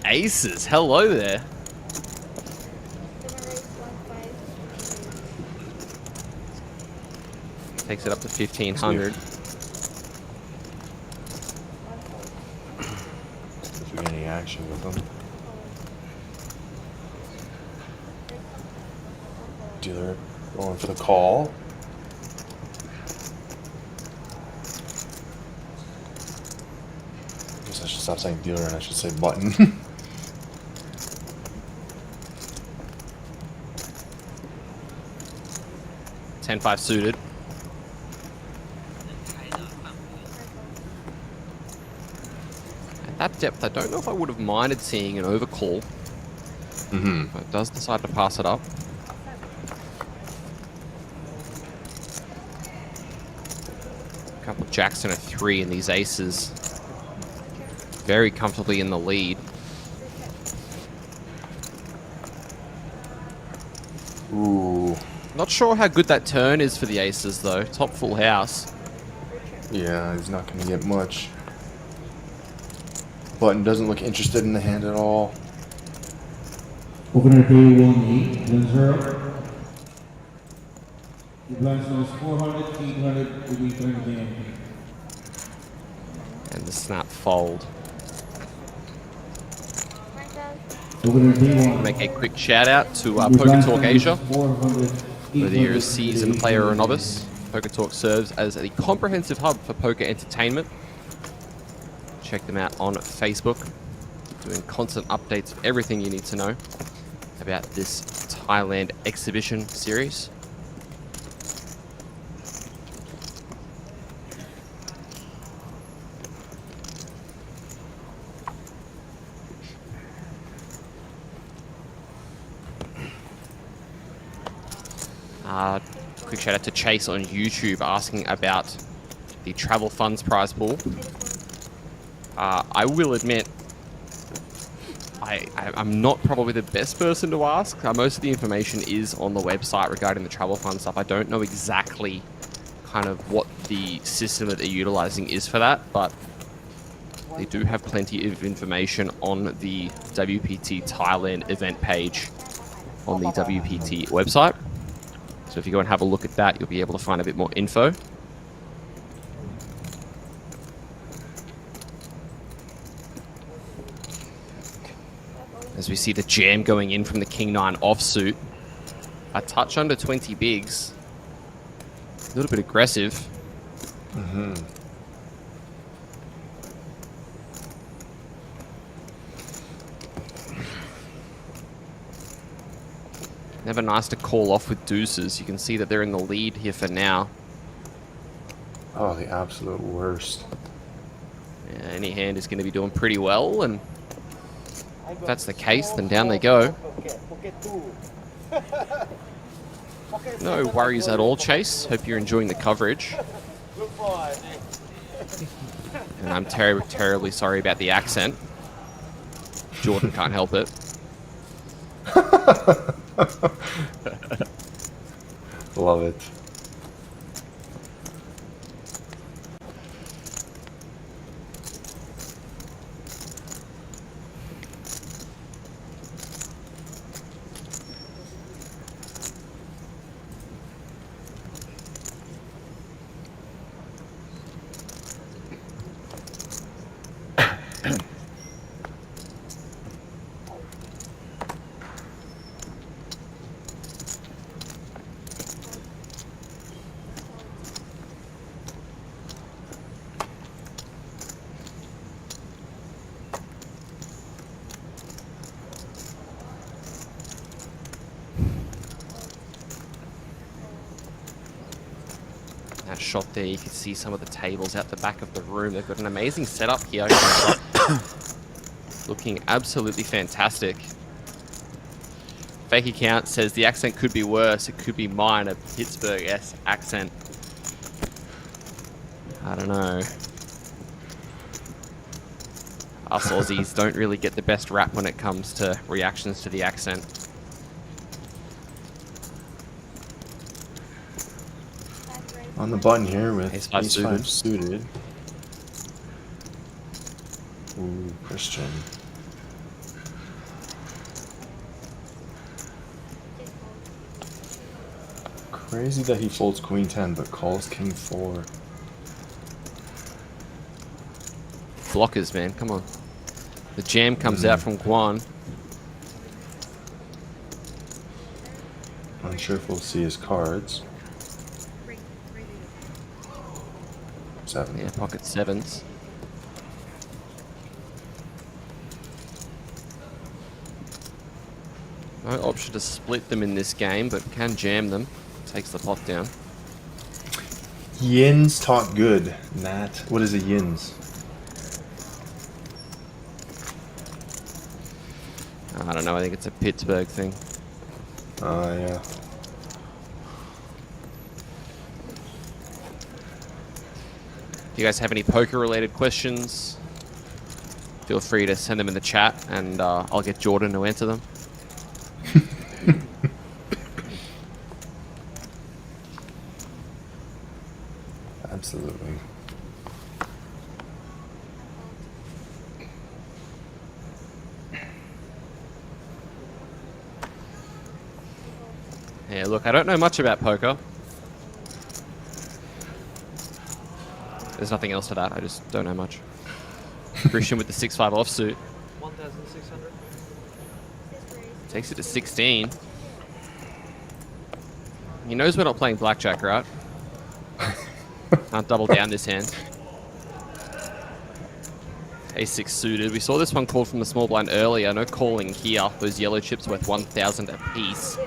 Aces, hello there. Takes it up to 1,500. If we get any action with them. Dealer going for the call. I guess I should stop saying dealer and I should say button. 10-5 suited. At that depth, I don't know if I would have minded seeing an overcall. But it does decide to pass it up. A couple of jacks and a 3 and these aces very comfortably in the lead. Ooh. Not sure how good that turn is for the aces though. Top full house. Yeah, he's not going to get much. Button doesn't look interested in the hand at all. Opener day 1-8, 1-0. The blind size 400, 800, to be turned again. And the snap fold. Opener day 1. Make a quick shout out to PokerTalk Asia. Whether you're a seasoned player or a novice, PokerTalk serves as a comprehensive hub for poker entertainment. Check them out on Facebook, doing constant updates of everything you need to know about this Thailand exhibition series. Quick shout out to Chase on YouTube asking about the travel funds prize pool. I will admit, I'm not probably the best person to ask. Most of the information is on the website regarding the travel fund stuff. I don't know exactly kind of what the system that they're utilizing is for that, but they do have plenty of information on the WPT Thailand event page on the WPT website. So if you go and have a look at that, you'll be able to find a bit more info. As we see the jam going in from the King-9 offsuit. A touch under 20 bigs. A little bit aggressive. Never nice to call off with deuces. You can see that they're in the lead here for now. Oh, the absolute worst. Yeah, any hand is going to be doing pretty well, and if that's the case, then down they go. No worries at all, Chase. Hope you're enjoying the coverage. And I'm terribly sorry about the accent. Jordan can't help it. Love it. That shot there, you can see some of the tables out the back of the room. They've got an amazing setup here. Looking absolutely fantastic. Fake account says the accent could be worse. It could be mine, a Pittsburgh accent. I don't know. Us Aussies don't really get the best rap when it comes to reactions to the accent. On the button here with Ace-5 Ace-5 suited. Ooh, Christian. Crazy that he folds Queen 10 but calls King 4. Blockers, man, come on. The jam comes out from Guan. Unsure if we'll see his cards. 7. Yeah, pocket sevens. No option to split them in this game, but can jam them. Takes the pot down. Yins talk good, Nat. What is a yins? I don't know, I think it's a Pittsburgh thing. Yeah. If you guys have any poker-related questions, feel free to send them in the chat, and I'll get Jordan to answer them. Absolutely. Yeah, look, I don't know much about poker. There's nothing else to that. I just don't know much. Christian with the 6-5 offsuit. 1,600. Takes it to 16. He knows we're not playing blackjack, right? Can't double down this hand. A6 suited. We saw this one called from the small blind earlier. No calling here. Those yellow chips worth 1,000 apiece.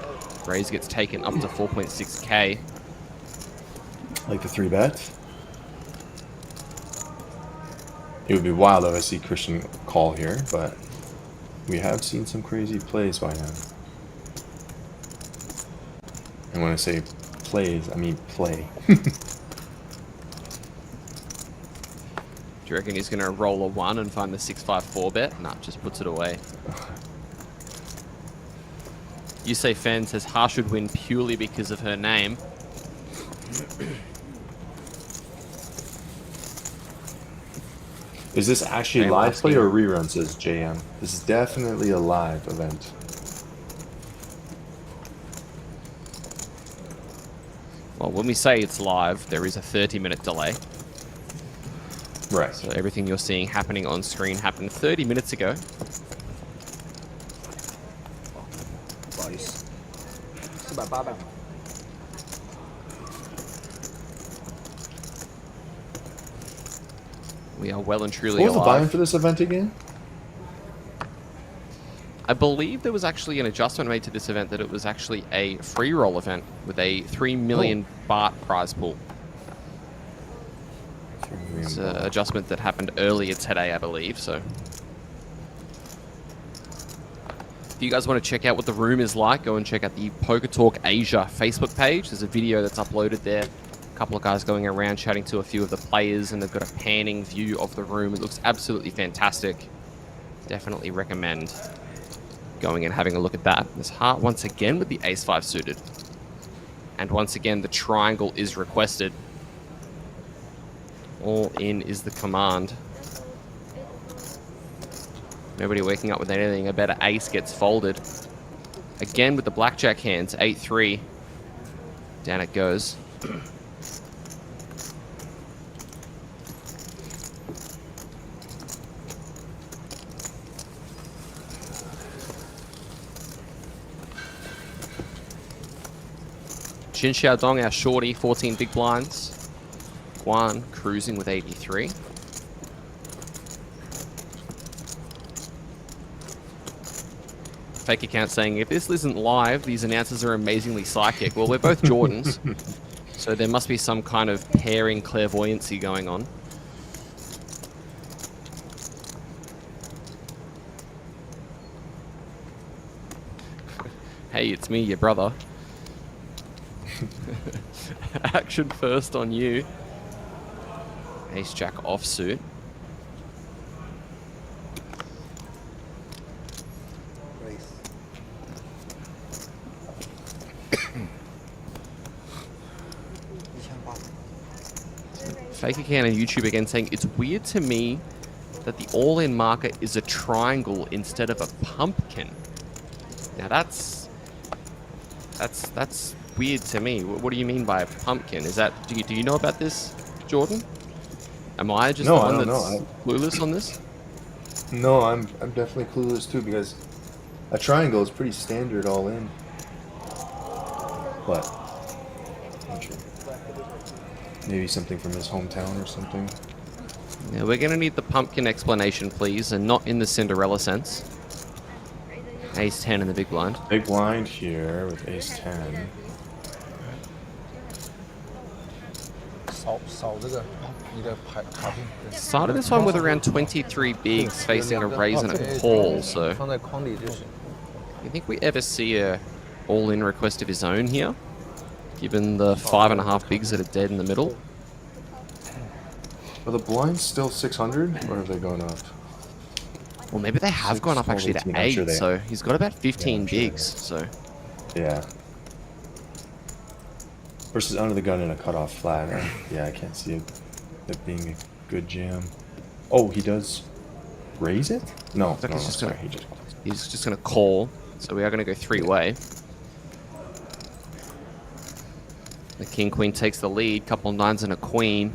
Raise gets taken up to 4.6k. Like the 3-bet. It would be wild if I see Christian call here, but we have seen some crazy plays by him. And when I say plays, I mean play. Do you reckon he's going to roll a 1 and find the 6-5 4-bet? Nah, just puts it away. You say Fan says Harsh would win purely because of her name. Is this actually live play or rerun, says JM? This is definitely a live event. Well, when we say it's live, there is a 30-minute delay. Right. So everything you're seeing happening on screen happened 30 minutes ago. We are well and truly What was the buy-in alive. for this event again? I believe there was actually an adjustment made to this event that it was actually a free roll event with a 3 million baht prize pool. It's an adjustment that happened earlier today, I believe. So, if you guys want to check out what the room is like, go and check out the PokerTalk Asia Facebook page. There's a video that's uploaded there. A couple of guys going around chatting to a few of the players, and they've got a panning view of the room. It looks absolutely fantastic. Definitely recommend going and having a look at that. There's heart once again with the ace-5 suited. And once again, the triangle is requested. All in is the command. Nobody waking up with anything. A better ace gets folded. Again with the blackjack hands, 8-3. Down it goes. Jin Xiaodong, our shorty, 14 big blinds. Guan cruising with 83. Fake account saying, if this isn't live, these announcers are amazingly psychic. Well, we're both Jordans. So there must be some kind of pairing clairvoyancy going on. Hey, it's me, your brother. Action first on you. Ace Jack offsuit. Fake account on YouTube again saying it's weird to me that the all-in marker is a triangle instead of a pumpkin. Now that's weird to me. What do you mean by a pumpkin? Is that do you know about this, Jordan? Am I just the one that's clueless on this? No, I'm definitely clueless too, because a triangle is pretty standard all in. But not sure. Maybe something from his hometown or something. Yeah, we're gonna need the pumpkin explanation, please, and not in the Cinderella sense. Ace 10 in the big blind. Big blind here with ace 10. Started this one with around 23 bigs facing a raise and a call, so you think we ever see a all-in request of his own here, given the 5.5 bigs that are dead in the middle? Are the blinds still 600, or have they gone up? Well, maybe they have gone up actually to 18, 8, so he's got about 15 bigs, so... Yeah. Versus under the gun in a cutoff flat. Yeah, I can't see it being a good jam. Oh, he does raise it? No, no, he's just sorry, gonna, he he's just gonna call, so we are gonna go three-way. The king-queen takes the lead, couple nines and a queen.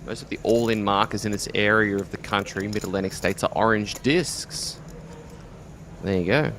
Most of the all-in markers in this area of the country, Mid-Atlantic states, are orange discs. There you go.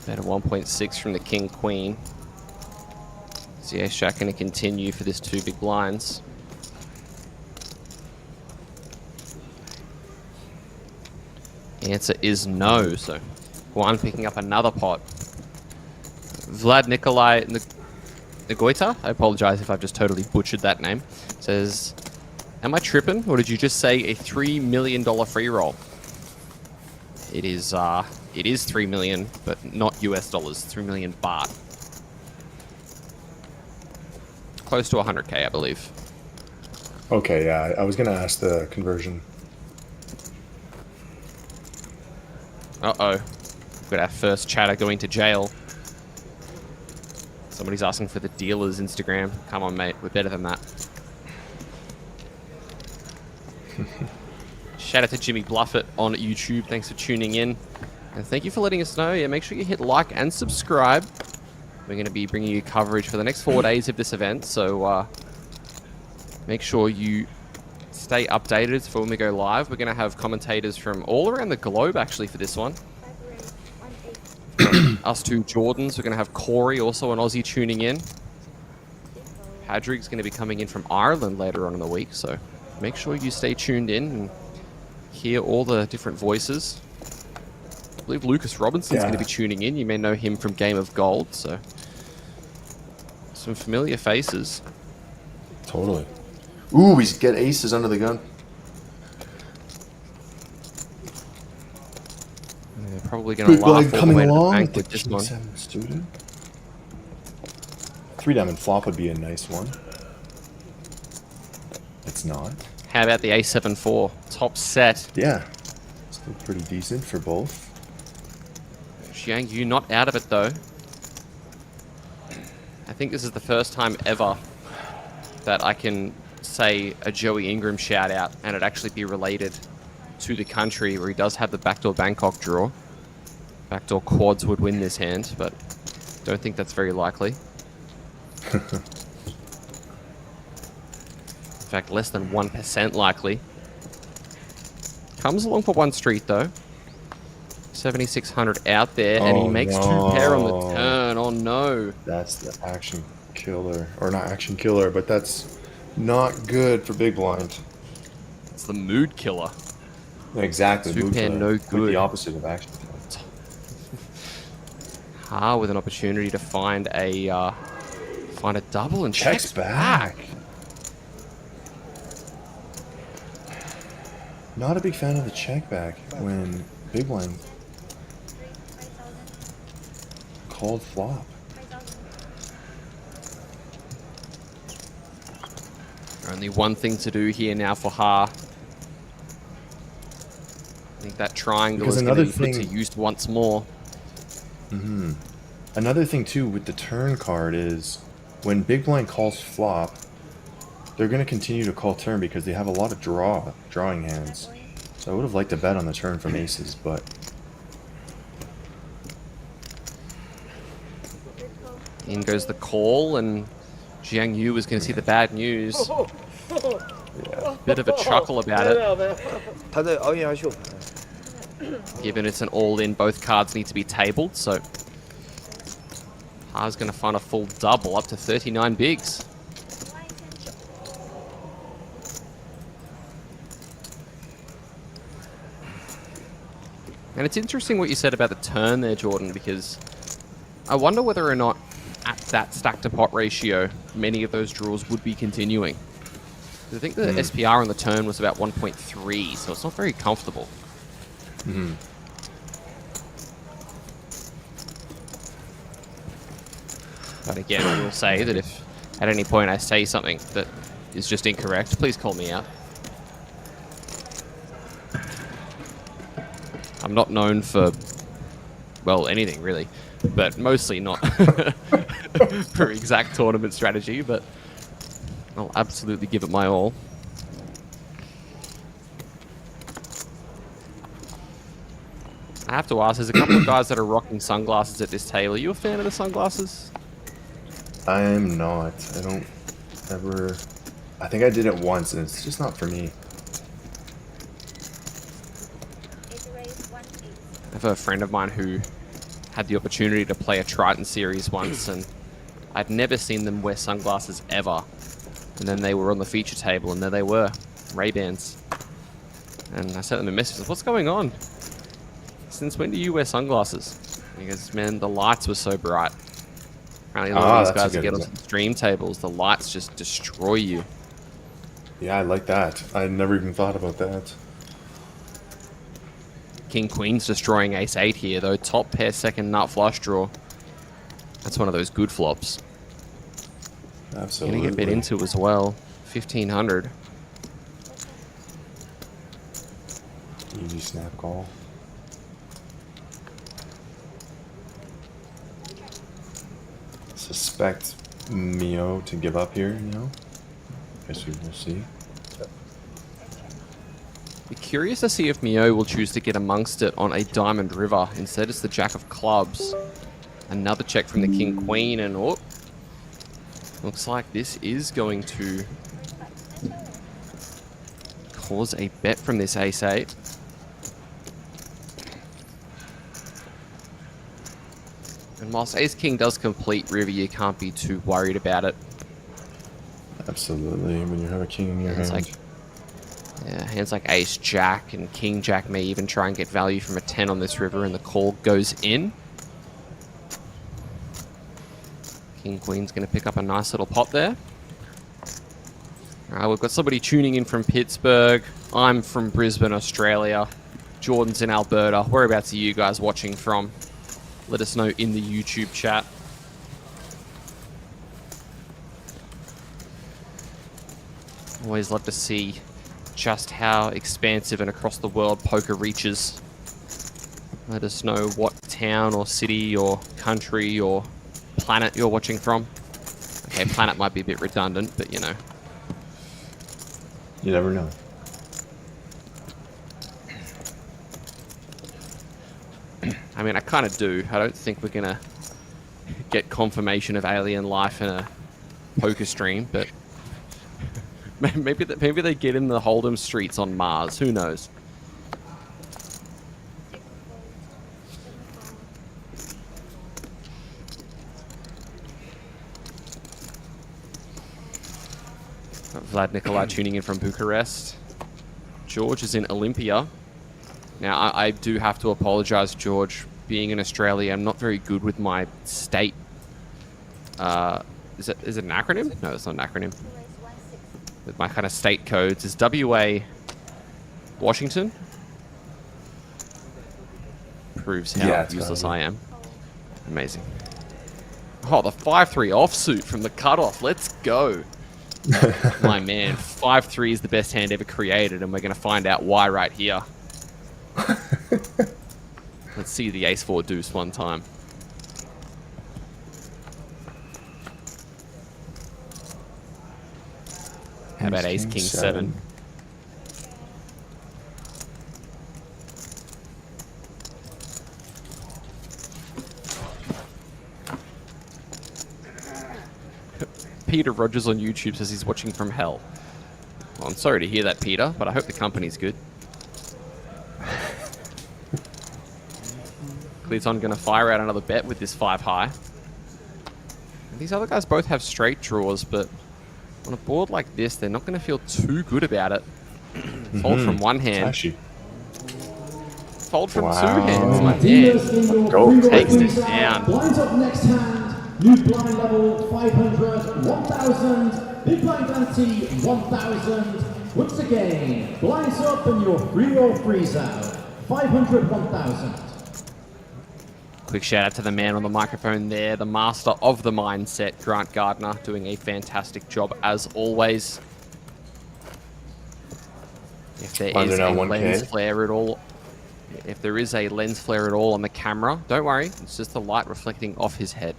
Better 1.6 from the king queen. Is the ace jack going to continue for this two big blinds? The answer is no. So Juan picking up another pot. Vlad Nikolai Nagoita, I apologize if I've just totally butchered that name, says, am I tripping, or did you just say a $3 million free roll? It is 3 million, but not US dollars, 3 million baht. Close to 100K, I believe. Okay, yeah, I was gonna ask the conversion. Uh-oh. We've got our first chatter going to jail. Somebody's asking for the dealer's Instagram. Come on, mate, we're better than that. Shout out to Jimmy Bluffett on YouTube. Thanks for tuning in. And thank you for letting us know. Yeah, make sure you hit like and subscribe. We're going to be bringing you coverage for the next 4 days of this event. So make sure you stay updated for when we go live. We're going to have commentators from all around the globe, actually, for this one. Us two Jordans. We're going to have Corey, also an Aussie, tuning in. Padraig's going to be coming in from Ireland later on in the week. So make sure you stay tuned in and hear all the different voices. I believe Lucas Robinson's going to be tuning in. You may know him from Game of Gold, so some familiar faces. Totally. Ooh, he's got aces under the gun. They're probably going to laugh all the way to the bank with this one. Student. 3 diamond flop would be a nice one. It's not. How about the A7-4? Top set. Yeah. Still pretty decent for both. Xiang Yu not out of it, though. I think this is the first time ever that I can say a Joey Ingram shout out and it actually be related to the country where he does have the backdoor Bangkok draw. Backdoor quads would win this hand, but Don't think that's very likely. In fact, less than 1% likely. Comes along for one street, though. 7,600 out there, and he makes two pair on the turn. Oh, no. That's the action killer. Or not action killer, but that's not good for big blind. It's the mood killer. Exactly. Two mood pair, killer. no With good. the opposite of action killer. Ha with an opportunity to find a double and Checks back. Not a big fan of the check back when big blind called flop. Only one thing to do here now for Ha. I think that triangle Because is going to be another put to thing- use once more. Another thing too with the turn card is when big blind calls flop, they're going to continue to call turn because they have a lot of drawing hands. So I would have liked to bet on the turn from aces, but In goes the call, and Jiang Yu is going to see the bad news. Bit of a chuckle about it, 他在熬夜还秀， given it's an all-in. Both cards need to be tabled, so Ha's going to find a full double up to 39 bigs. And it's interesting what you said about the turn there, Jordan, because I wonder whether or not at that stack to pot ratio, many of those draws would be continuing. I think the SPR on the turn was about 1.3, so it's not very comfortable. But again, I will say that if at any point I say something that is just incorrect, please call me out. I'm not known for, well, anything really, but mostly not for exact tournament strategy, but I'll absolutely give it my all. I have to ask, there's a couple of guys that are rocking sunglasses at this table. Are you a fan of the sunglasses? I am not. I don't ever. I think I did it once, and it's just not for me. I have a friend of mine who had the opportunity to play a Triton series once, and I'd never seen them wear sunglasses ever. And then they were on the feature table, and there they were, Ray-Bans. And I sent them a message, what's going on? Since when do you wear sunglasses? And he goes, man, the lights were so bright. Apparently a lot of these that's a guys that good get onto example. the stream tables, the lights just destroy you. Yeah, I like that. I never even thought about that. King Queen's destroying ace-8 here, though. Top pair, second nut flush draw. That's one of those good flops. Absolutely. Gonna get bet into as well. 1,500. Easy snap call. Suspect Mio to give up here, you know? Guess we will see. Be curious to see if Mio will choose to get amongst it on a Diamond River. Instead, it's the Jack of Clubs. Another check from the King Queen, and oh, looks like this is going to cause a bet from this ace-8. And whilst ace-king does complete river, you can't be too worried about it. Absolutely. When you have a king in your It's hand. like, yeah, hands like ace-jack and king-jack may even try and get value from a 10 on this river, and the call goes in. King-queen's going to pick up a nice little pot there. We've got somebody tuning in from Pittsburgh. I'm from Brisbane, Australia. Jordan's in Alberta. Whereabouts are you guys watching from? Let us know in the YouTube chat. Always love to see just how expansive and across the world poker reaches. Let us know what town or city or country or planet you're watching from. Okay, planet might be a bit redundant, but you know. You never know. I mean, I kind of do. I don't think we're going to get confirmation of alien life in a poker stream, but maybe they get in the Hold'em streets on Mars. Who knows? Vlad Nikolai tuning in from Bucharest. George is in Olympia. Now, I do have to apologize, George. Being in Australia, I'm not very good with my state. Is it an acronym? No, it's not an acronym. With my kind of state codes. Is WA Washington? Proves how useless I am. Amazing. Oh, the 5-3 offsuit from the cutoff. Let's go. My man, 5-3 is the best hand ever created, and we're going to find out why right here. Let's see the ace-4 deuce one time. How about ace-king 7? Peter Rogers on YouTube says he's watching from hell. Well, I'm sorry to hear that, Peter, but I hope the company's good. Cleaton going to fire out another bet with this 5 high. These other guys both have straight draws, but on a board like this, they're not going to feel too good about it. Fold from one hand. Fold from 2 hands, my man. Go. Takes it down. Blinds up next hand. New blind level 500, 1,000. Big blind ante 1,000. Once again, blinds up and your free roll freeze out. 500, 1,000. Quick shout out to the man on the microphone there, the master of the mindset, Grant Gardner, doing a fantastic job as always. If there is a lens flare at all, on the camera, don't worry, it's just the light reflecting off his head.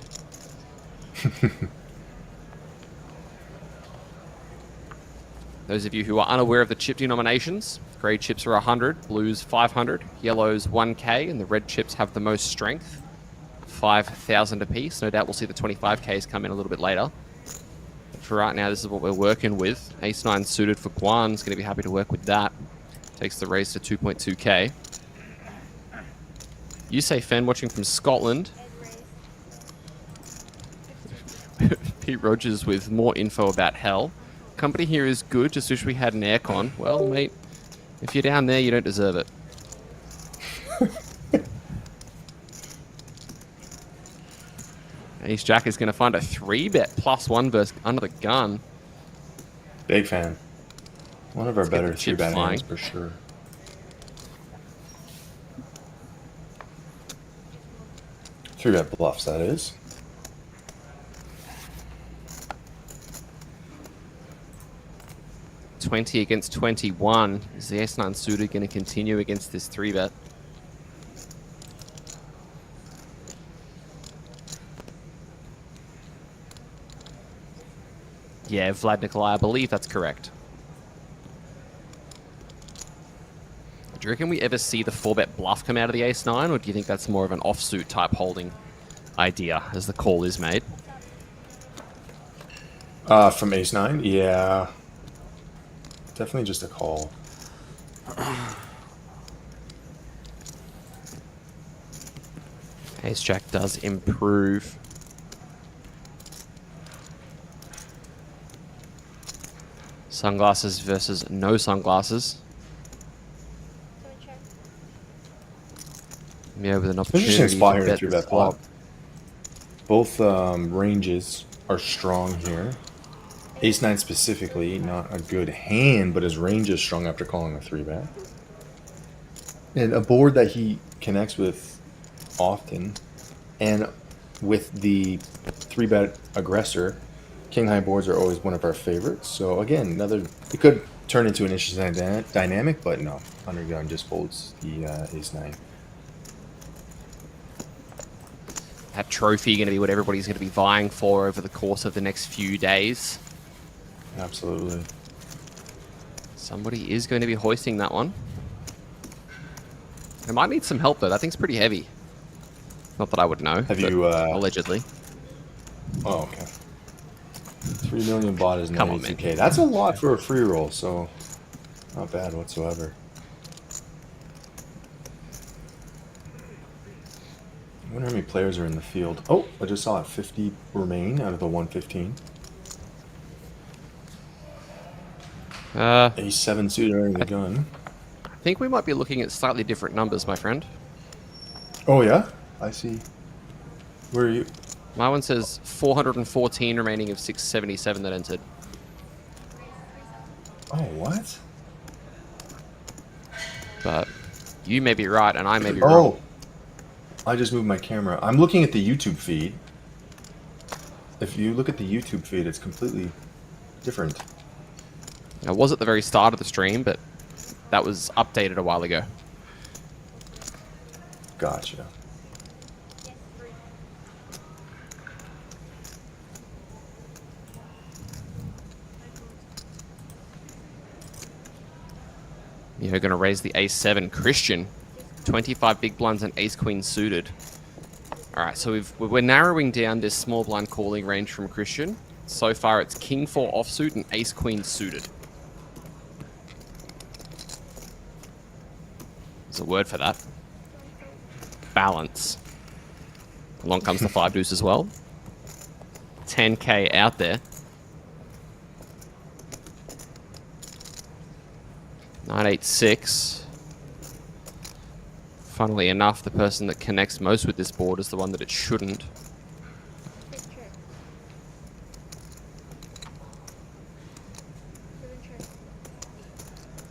Those of you who are unaware of the chip denominations, grey chips are 100, blues 500, yellows 1k, and the red chips have the most strength, 5,000 apiece. No doubt we'll see the 25ks come in a little bit later. But for right now, this is what we're working with. Ace-9 suited for Guan's going to be happy to work with that. Takes the raise to 2.2k. You say Fen watching from Scotland. Pete Rogers with more info about hell. Company here is good, just wish we had an aircon. Well, mate, if you're down there, you don't deserve it. Ace Jack is going to find a 3-bet +1 versus under the gun. Big fan. One of our better 3-bet hands for sure. Three-bet bluffs, that is. $20 against 21. Is the Ace-9 suited going to continue against this 3-bet? Yeah, Vlad Nikolai, I believe that's correct. Do you reckon we ever see the 4-bet bluff come out of the Ace-9, or do you think that's more of an offsuit type holding idea as the call is made? From Ace-9? Yeah. Definitely just a call. Ace-Jack does improve. Sunglasses versus no sunglasses. Yeah, with an opportunity. Interesting spot here to in 3-bet flop. Both ranges are strong here. Ace-9 specifically, not a good hand, but his range is strong after calling a 3-bet. And a board that he connects with often, and with the 3-bet aggressor, king-high boards are always one of our favorites. So again, it could turn into an interesting dynamic, but no, under gun just folds the Ace-9. That trophy going to be what everybody's going to be vying for over the course of the next few days. Absolutely. Somebody is going to be hoisting that one. It might need some help though. That thing's pretty heavy. Not that I would know. Have you allegedly? Oh, okay. 3 million bought is Come on, 92K. That's a lot for a free roll, so not bad whatsoever. I wonder how many players are in the field. Oh, I just saw it. 50 remain out of the 115. Ace 7 suited under the gun. I think we might be looking at slightly different numbers, my friend. Oh, yeah? I see. Where are you? My one says 414 remaining of 677 that entered. Oh, what? But you may be right and I may be Oh, wrong. I just moved my camera. I'm looking at the YouTube feed. If you look at the YouTube feed, it's completely different. I was at the very start of the stream, but that was updated a while ago. Gotcha. You're going to raise the ace-7. Christian, 25 big blinds and ace-queen suited. All right, so we're narrowing down this small blind calling range from Christian. So far, it's king-4 offsuit and ace-queen suited. There's a word for that. Balance. Along comes the 5 deuce as well. 10K out there. 986. Funnily enough, the person that connects most with this board is the one that it shouldn't.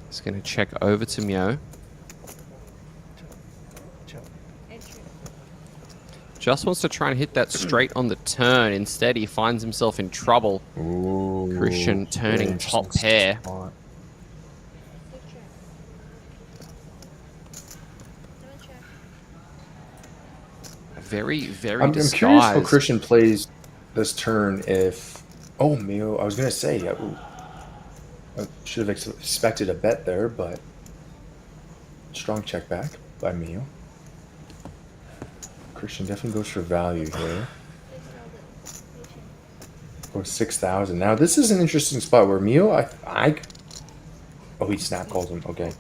Just going to check over to Mio. Just wants to try and hit that straight on the turn. Instead, he finds himself in trouble. Ooh, Christian turning top pair. spot. Very, very I'm disguised. curious how Christian plays this turn if... Oh, Mio, I was going to say, I should have expected a bet there, but strong check back by Mio. Christian definitely goes for value here. Or 6,000. Now, this is an interesting spot where Mio, oh, he snap calls him. Okay.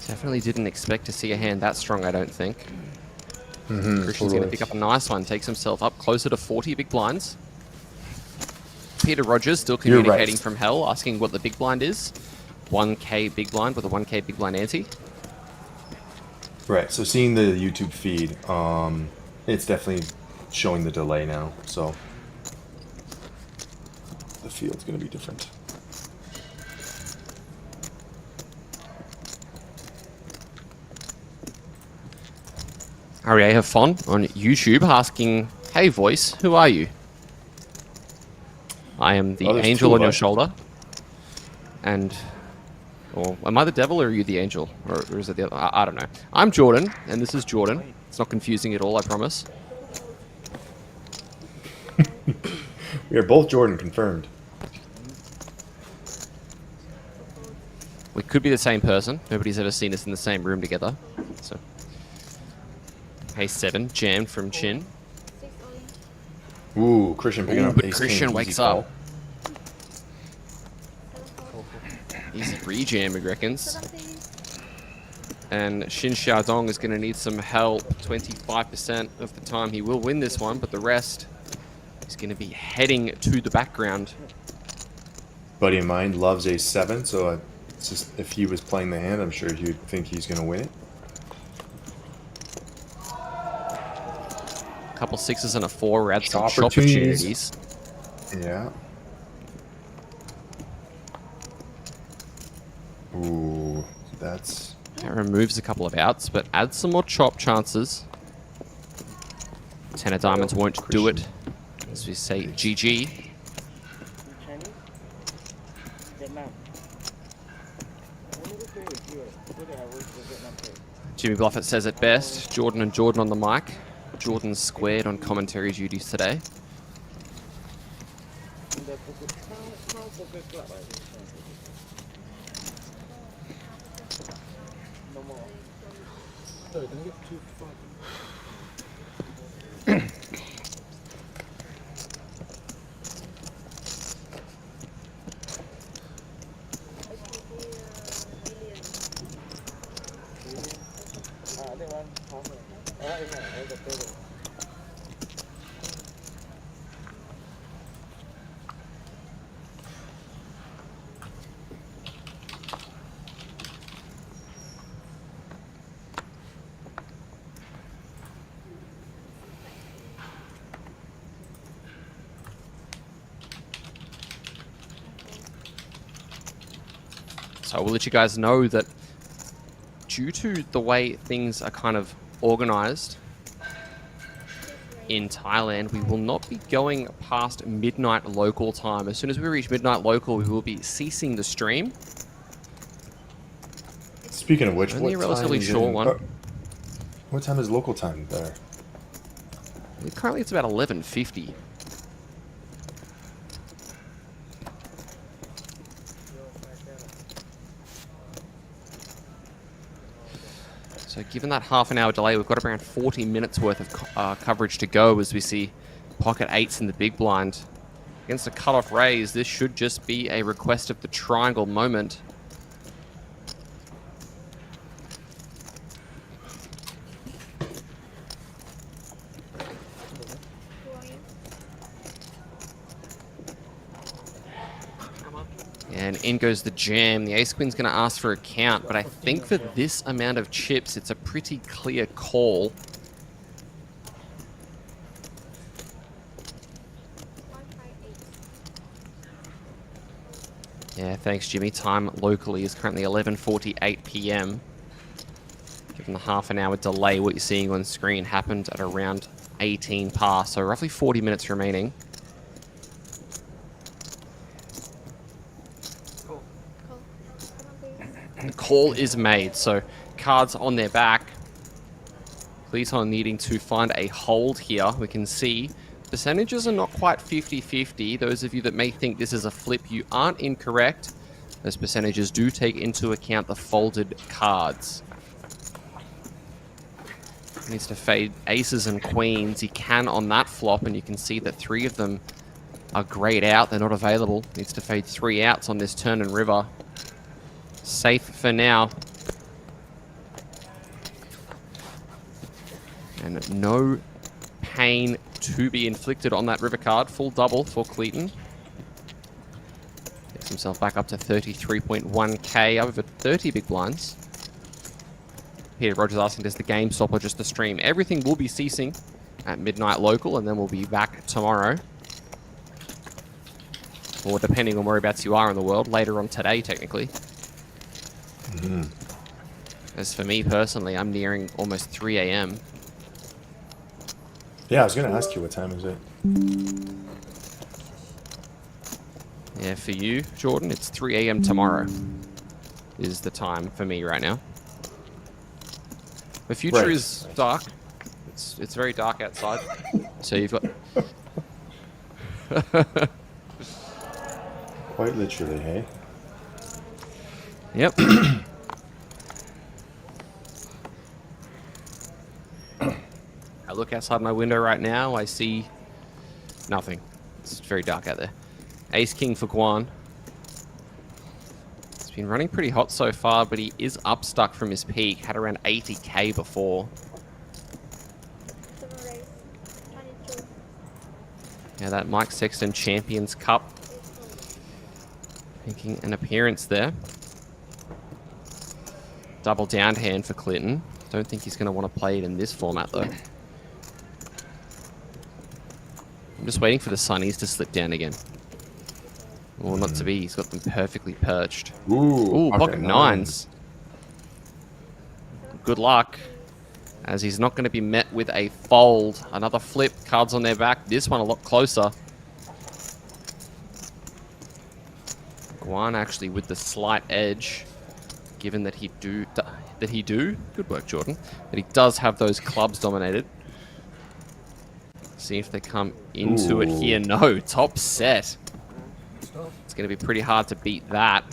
Definitely didn't expect to see a hand that strong, I don't think. Christian's going to pick up a nice one. Takes himself up closer to 40 big blinds. Peter Rogers still communicating from hell, asking what the big blind is. 1K big blind with a 1K big blind ante. Right, so seeing the YouTube feed, it's definitely showing the delay now, so the field's going to be different. Arieh Fon on YouTube asking, hey voice, who are you? I am the there's angel two on of your us. shoulder. And, or am I the devil or are you the angel? Or is it the other? I don't know. I'm Jordan, and this is Jordan. It's not confusing at all, I promise. We are both Jordan confirmed. We could be the same person. Nobody's ever seen us in the same room together. So, Ace-7 jammed from Chin. Ooh, Christian picking Ooh, up but ace Christian king, wakes easy call. up. Easy rejam, he reckons. And Shin Xiaodong is going to need some help. 25% of the time he will win this one, but the rest is going to be heading to the background. Buddy of mine loves ace-7, so it's just, if he was playing the hand, I'm sure he would think he's going to win it. Couple 6s and a 4. We're at some Opportunities. opportunities. Yeah. Ooh, that's... That removes a couple of outs, but adds some more chop chances. 10 of diamonds won't do it. As we say, GG. Chinese? Vietnam. Jimmy Bluffett says it best. Jordan and Jordan on the mic. Jordan squared on commentary duties today. don't get too far. So I will let you guys know that due to the way things are kind of organized in Thailand, we will not be going past midnight local time. As soon as we reach midnight local, we will be ceasing the stream. Speaking of which, Only a what relatively time is short one. What time is local time there? Currently, it's about 11:50. So given that half an hour delay, we've got around 40 minutes worth of coverage to go as we see pocket eights in the big blind. Against a cutoff raise, this should just be a request of the triangle moment. And in goes the jam. The ace queen's going to ask for a count, but I think for this amount of chips, it's a pretty clear call. Yeah, thanks, Jimmy. Time locally is currently 11:48 p.m. Given the half an hour delay, what you're seeing on screen happened at around 18 past, so roughly 40 minutes remaining. Call is made, so cards on their back. Please on needing to find a hold here. We can see percentages are not quite 50-50. Those of you that may think this is a flip, you aren't incorrect. Those percentages do take into account the folded cards. He needs to fade aces and queens. He can on that flop, and you can see that 3 of them are grayed out. They're not available. Needs to fade 3 outs on this turn and river. Safe for now. And no pain to be inflicted on that river card. Full double for Cleaton. Gets himself back up to 33.1k, over 30 big blinds. Peter Rogers asking, does the game stop or just the stream? Everything will be ceasing at midnight local, and then we'll be back tomorrow. Or depending on whereabouts you are in the world, later on today, technically. As for me personally, I'm nearing almost 3 a.m. Yeah, I was going to ask you what time is it. Yeah, for you, Jordan, it's 3 a.m. tomorrow is the time for me right now. The future Right. is dark. It's very dark outside. So you've got... Quite literally, hey? Yep. I look outside my window right now, I see nothing. It's very dark out there. Ace King for Guan. It's been running pretty hot so far, but he is up stuck from his peak. Had around 80k before. Yeah, that Mike Sexton Champions Cup. Making an appearance there. Double down hand for Clinton. Don't think he's going to want to play it in this format, though. I'm just waiting for the sunnies to slip down again. Well, not to be. He's got them perfectly perched. Ooh, pocket nines. Good luck, as he's not going to be met with a fold. Another flip. Cards on their back. This one a lot closer. Guan actually with the slight edge, given that he do. Good work, Jordan. That he does have those clubs dominated. See if they come into it here. No, top set. It's going to be pretty hard to beat that.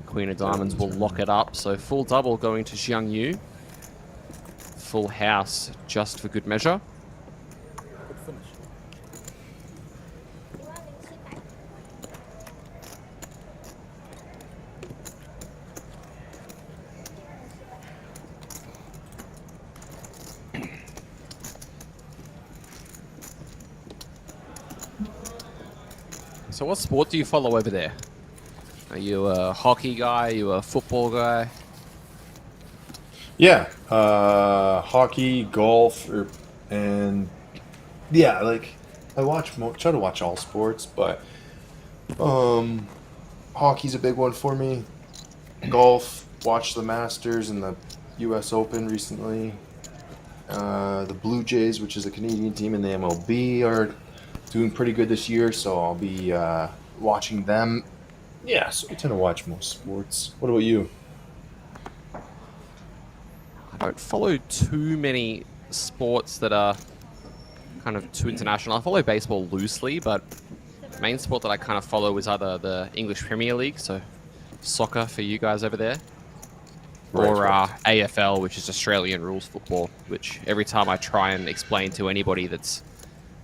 Queen of Diamonds will lock it up. So full double going to Xiang Yu. Full house just for good measure. Good finish. So what sport do you follow over there? Are you a hockey guy? Are you a football guy? Yeah, hockey, golf, and yeah, like I try to watch all sports, but hockey's a big one for me. Golf, watched the Masters and the U.S. Open recently. The Blue Jays, which is a Canadian team in the MLB, are doing pretty good this year, so I'll be watching them. Yeah, so I tend to watch most sports. What about you? I don't follow too many sports that are kind of too international. I follow baseball loosely, but the main sport that I kind of follow is either the English Premier League, so soccer for you guys over there, or AFL, which is Australian rules football, which every time I try and explain to anybody that's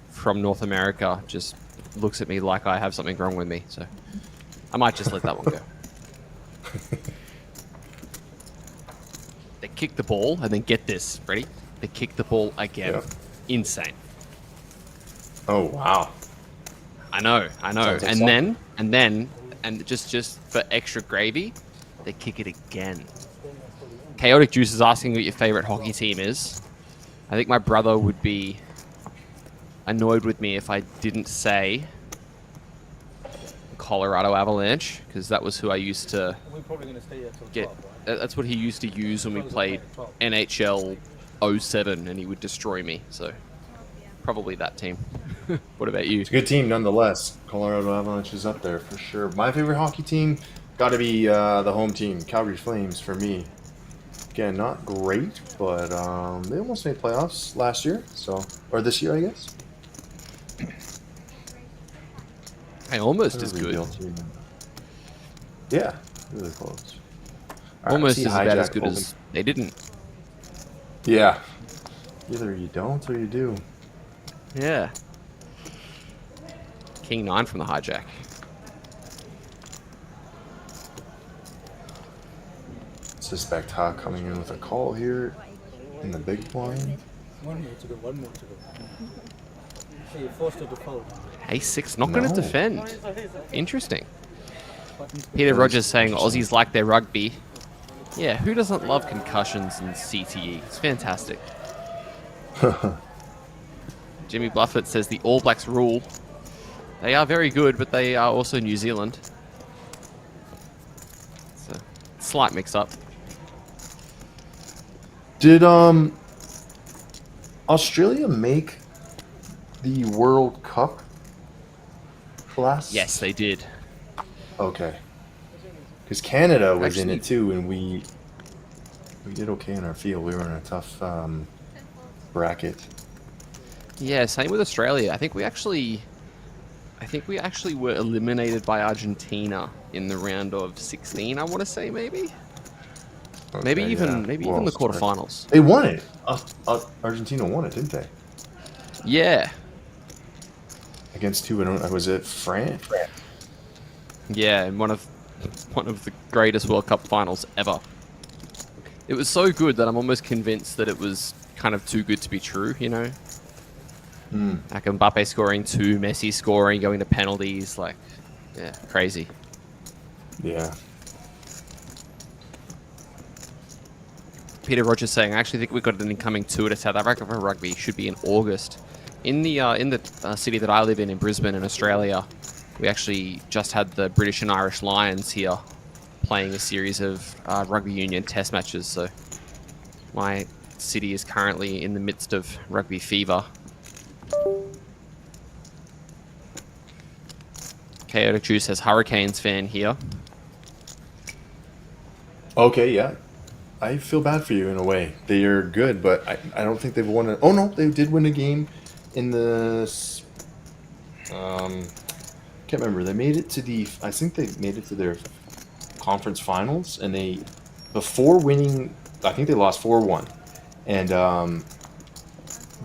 from North America just looks at me like I have something wrong with me. So I might just let that one go. They kick the ball and then get this. Ready? They kick the ball again. Yeah. Insane. Oh wow! I know. Sounds like soccer. And just for extra gravy, they kick it again. Chaotic Juice is asking what your favorite hockey team is. I think my brother would be annoyed with me if I didn't say Colorado Avalanche, because that was who I used to We're probably going to stay here till get. 12, right? That's what he used to use when we played NHL 07, and he would destroy me. So probably that team. What about you? It's a good team nonetheless. Colorado Avalanche is up there for sure. My favorite hockey team got to be the home team, Calgary Flames, for me. Again, not great, but they almost made playoffs last year, or this year, I guess. Hey, almost They're as a good. rebuilt team. Yeah, really close. All right, Almost see as bad as Hijack good open. as they didn't. Yeah. Either you don't or you do. Yeah. King 9 from the hijack. Suspect Ha coming in with a call here in the big blind. 1 more to go, 1 more to go. So you're forced to default. A6 not going to No. defend. Interesting. Buttons. Peter Rogers saying Aussies like their rugby. Yeah, who doesn't love concussions and CTE? It's fantastic. Jimmy Bluffett says the All Blacks rule. They are very good, but they are also New Zealand. It's a slight mix-up. Did Australia make the World Cup last? Yes, they did. Okay. Because Canada was in Actually- it too, and we did okay in our field. We were in a tough bracket. Yeah, same with Australia. I think we actually were eliminated by Argentina in the round of 16. I want to say maybe Okay, even yeah. the Well, sorry. quarterfinals. They won it. Argentina won it, didn't they? Yeah, Against who? I don't. Was it France? yeah, and one of the greatest World Cup finals ever. It was so good that I'm almost convinced that it was kind of too good to be true. You know, like Mbappe scoring 2, Messi scoring, going to penalties, like, yeah, crazy. Yeah. Peter Rogers saying, I actually think we've got an incoming tour to South Africa for rugby. Should be in August. In the city that I live in Brisbane, in Australia, we actually just had the British and Irish Lions here playing a series of rugby union test matches. So my city is currently in the midst of rugby fever. Chaotic Juice says Hurricanes fan here. Okay, yeah. I feel bad for you in a way. They are good, but I don't think they've won it. Oh no, they did win a game in the. Can't remember. They made it to the. I think they made it to their conference finals, and they, before winning, I think they lost 4-1, and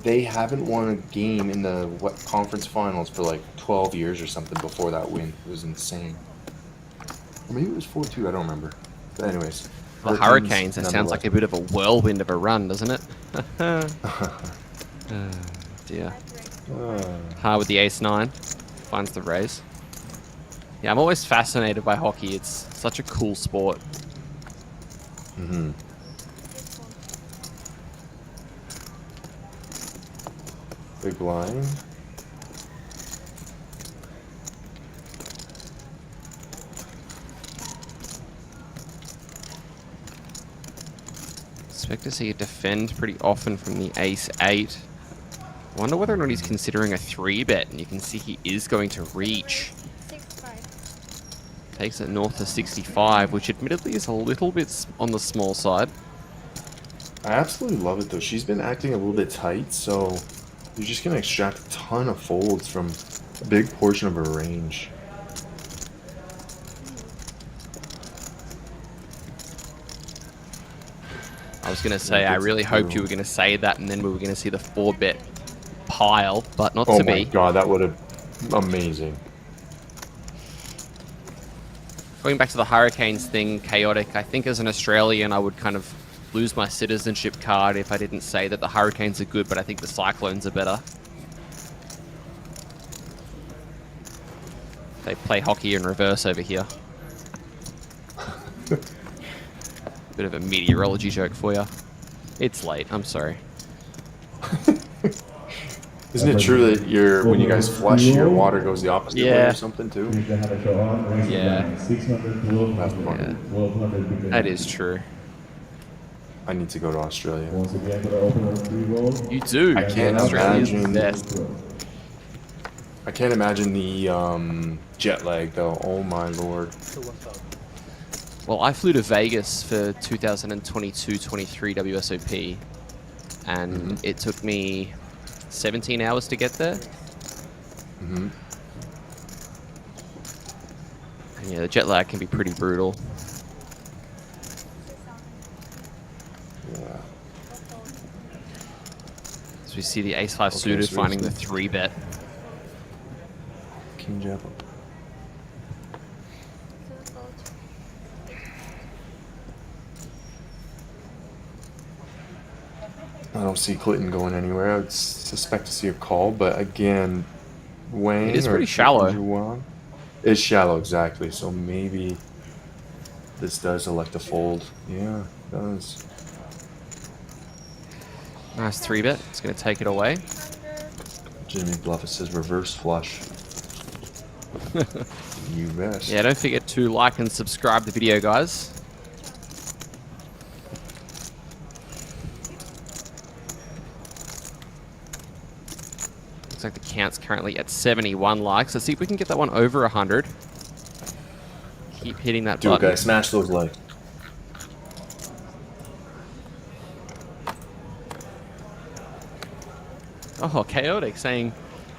they haven't won a game in the conference finals for like 12 years or something before that win. It was insane. Or maybe it was 4-2. I don't remember. But anyways, The Hurricanes. That sounds like a bit of a whirlwind of a run, doesn't it? Dear. Hard with the ace-9. Finds the raise. Yeah, I'm always fascinated by hockey. It's such a cool sport. Mm-hmm. Big blind. Expect to see it defend pretty often from the ace-8. Wonder whether or not he's considering a 3-bet, and you can see he is going to reach. Takes it north to 65, which admittedly is a little bit on the small side. I absolutely love it though. She's been acting a little bit tight, so you're just gonna extract a ton of folds from a big portion of her range. I was going to say, I really hoped you were going to say that, and then we were going to see the 4-bet pile, but not to be. Oh my god, that would have amazing. Going back to the Hurricanes thing, chaotic. I think as an Australian, I would kind of lose my citizenship card if I didn't say that the Hurricanes are good, but I think the Cyclones are better. They play hockey in reverse over here. Bit of a meteorology joke for you. It's late, I'm sorry. Isn't it true that when you guys flush, your water goes the opposite way or something too? Yeah. That is true. I need to go to Australia. You do. I can't Australia's imagine. the best. I can't imagine the jet lag though. Oh my lord. Well, I flew to Vegas for 2022-23 WSOP, and it took me 17 hours to get there. And yeah, the jet lag can be pretty brutal. Yeah. So we see the ace-5 suited so finding the it's 3-bet. King Jack. I don't see Clinton going anywhere. I would suspect to see a call, but again, Wayne. It is pretty shallow. It's shallow, exactly. So maybe this does elect a fold. Yeah, it does. Nice 3-bet. It's going to take it away. Jimmy Bluff, it says reverse flush. You bet. Yeah, don't forget to like and subscribe the video, guys. Looks like the count's currently at 71 likes. Let's see if we can get that one over 100. Keep hitting that Do it, button. guys. Smash those likes. Oh, chaotic saying,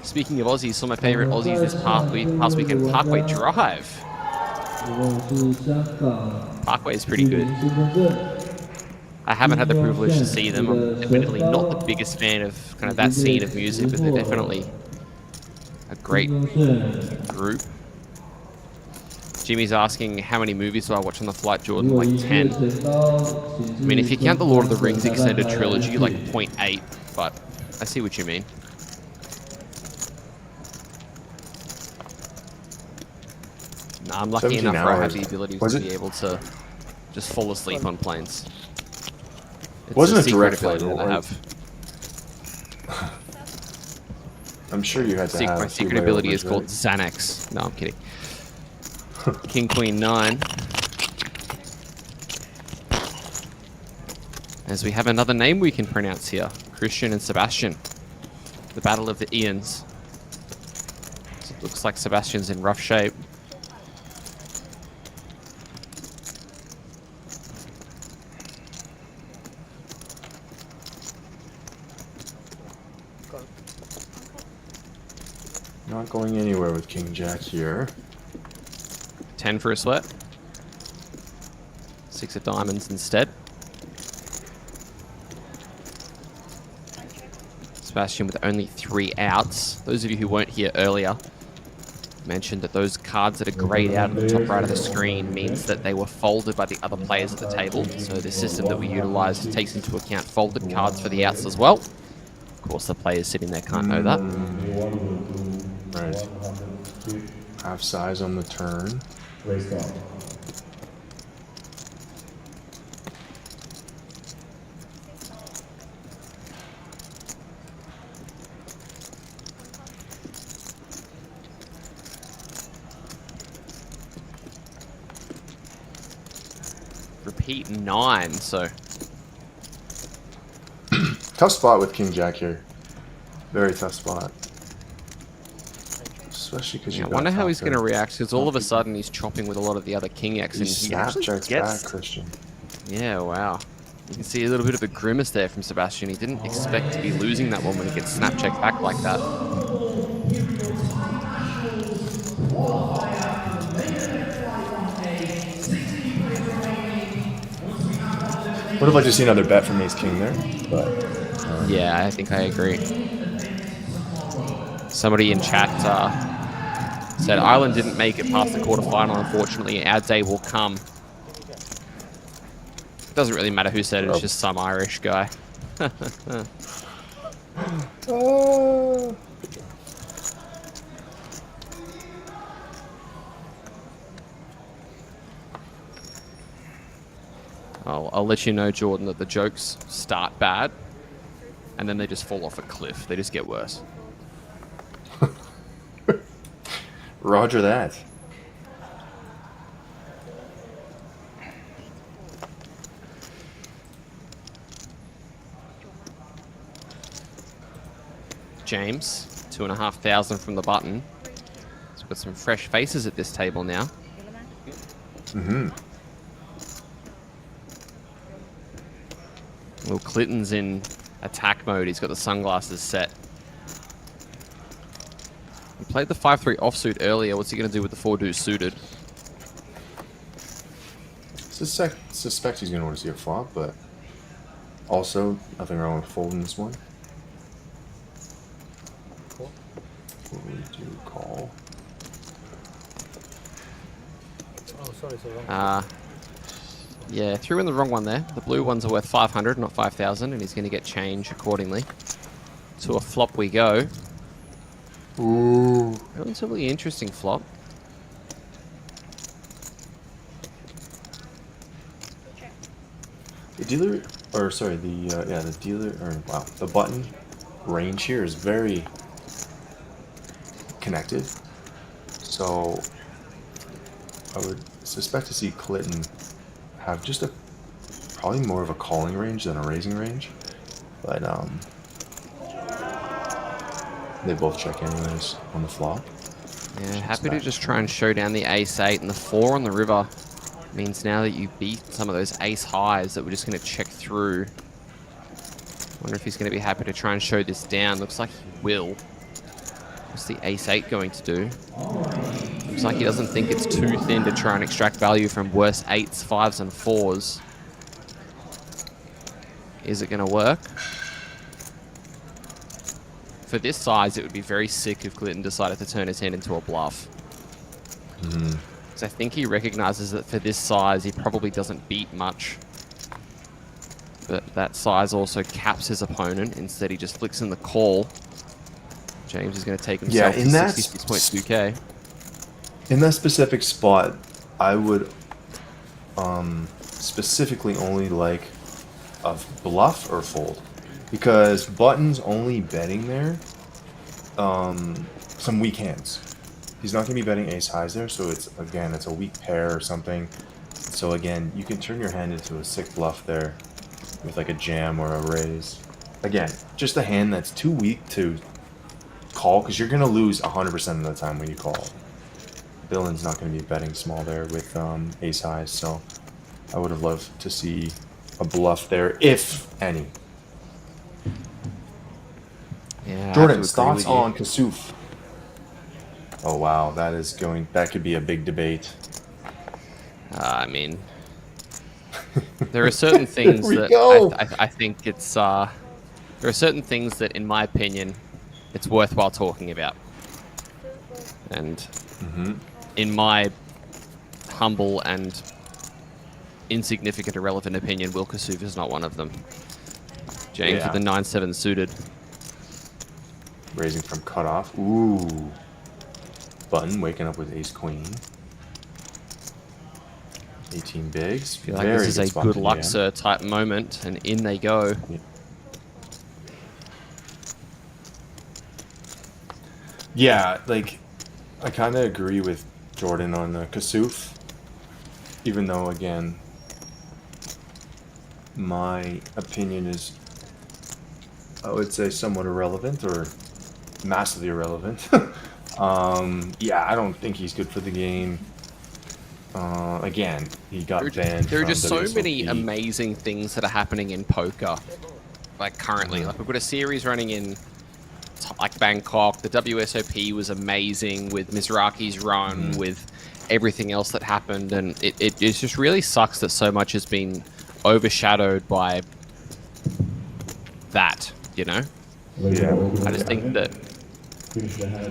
speaking of Aussies, some of my favorite Aussies this past weekend, Parkway Drive. Parkway is pretty good. I haven't had the privilege to see them. I'm admittedly not the biggest fan of kind of that scene of music, but they're definitely a great group. Jimmy's asking, how many movies do I watch on the flight, Jordan? Like 10. I mean, if you count the Lord of the Rings extended trilogy, like 0.8, but I see what you mean. Nah, I'm lucky enough where I have the ability to be able to just fall asleep on planes. It's Wasn't a secret direct flight, ability that I have. I'm sure you had to have. My secret ability is called Xanax. No, I'm kidding. King, Queen, 9. As we have another name we can pronounce here. Christian and Sebastian. The Battle of the Ians. So it looks like Sebastian's in rough shape. Not going anywhere with King Jack here. 10 for a sweat. 6 of diamonds instead. Sebastian with only 3 outs. Those of you who weren't here earlier mentioned that those cards that are grayed out at the top right of the screen means that they were folded by the other players at the table. So the system that we utilize takes into account folded cards for the outs as well. Of course, the players sitting there can't know that. Right. Half size on the turn. Repeat 9, so Tough spot with King Jack here. Very tough spot. Especially because I wonder how he's going to react, because all of a sudden he's chopping with a lot of the other King X, and he actually Snapchecks gets... back, Christian. Yeah, wow. You can see a little bit of a grimace there from Sebastian. He didn't expect to be losing that one when he gets snapchecked back like that. Would have liked to see another bet from Ace King there, but Yeah, I think I agree. Somebody in chat said Ireland didn't make it past the quarterfinal, unfortunately. Our day will come. It doesn't really matter who said it, it's just some Irish guy. I'll let you know, Jordan, that the jokes start bad, and then they just fall off a cliff. They just get worse. Roger that. James, 2,500 from the button. He's got some fresh faces at this table now. Well, Clinton's in attack mode. He's got the sunglasses set. He played the 5-3 offsuit earlier. What's he going to do with the 4-2 suited? Suspect he's going to want to see a flop, but also nothing wrong with folding this one. What would we do? Call. Oh, sorry, wrong. Yeah, threw in the wrong one there. The blue ones are worth 500, not 5,000, and he's going to get change accordingly. To a flop we go. Ooh. Relatively interesting flop. The dealer, or sorry, the dealer, or wow, the button range here is very connected. So I would suspect to see Clinton have just probably more of a calling range than a raising range, but they both check anyways on the flop. Yeah, happy to just try and show down the ace-8, and the 4 on the river means now that you beat some of those ace-highs that we're just going to check through. Wonder if he's going to be happy to try and show this down. Looks like he will. What's the ace-8 going to do? Looks like he doesn't think it's too thin to try and extract value from worse 8s, 5s, and 4s. Is it going to work? For this size, it would be very sick if Clinton decided to turn his hand into a bluff. Because I think he recognizes that for this size, he probably doesn't beat much. But that size also caps his opponent. Instead, he just flicks in the call. James is going to take himself to 66.2k. In that specific spot, I would specifically only like a bluff or fold, because button's only betting there some weak hands. He's not going to be betting ace highs there, so it's a weak pair or something. So again, you can turn your hand into a sick bluff there with like a jam or a raise. Again, just a hand that's too weak to call, because you're going to lose 100% of the time when you call. Dylan's not going to be betting small there with ace highs, so I would have loved to see a bluff there, if any. Yeah, Jordan's thoughts on Kasuf? Oh wow, that could be a big debate. I mean, There are certain things we that go. I think it's there are certain things that, in my opinion, it's worthwhile talking about. And in my humble and insignificant, irrelevant opinion, Will Kasuf is not one of them. James with the 9-7 suited. Raising from cutoff. Ooh. Button waking up with ace queen. 18 bigs. I feel like this is a good luck, sir type moment, and in they go. Yeah, like, I kind of agree with Jordan on the Kasuf, even though, again, my opinion is, I would say, somewhat irrelevant or massively irrelevant. Yeah, I don't think he's good for the game. Again, he got banned. There are just so WSOP. many amazing things that are happening in poker, like currently. Like we've got a series running in like Bangkok. The WSOP was amazing with Mizrachi's run, with everything else that happened, and it just really sucks that so much has been overshadowed by that, you know? Yeah. I just think that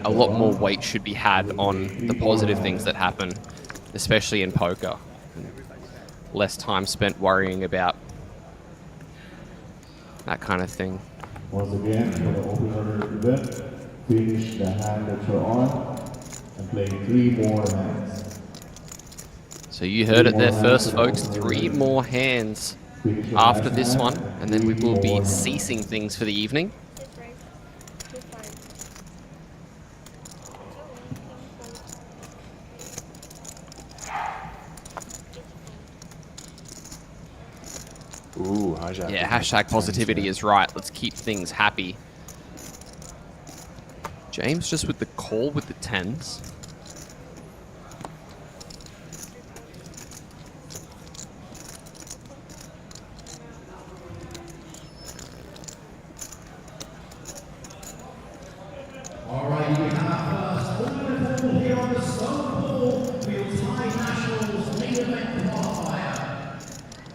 a lot more weight should be had on the positive things that happen, especially in poker. Less time spent worrying about that kind of thing. Once again, for the opener event, finish the hand that you're on and play 3 more hands. So you heard it there first, folks. 3 more hands after this one, and then we will be ceasing things for the evening. Ooh, hijack. Yeah, hashtag positivity is right. Let's keep things happy. James just with the call with the 10s. Alright, we have first all here on the stone ball. We'll tie Nationals main event qualifier.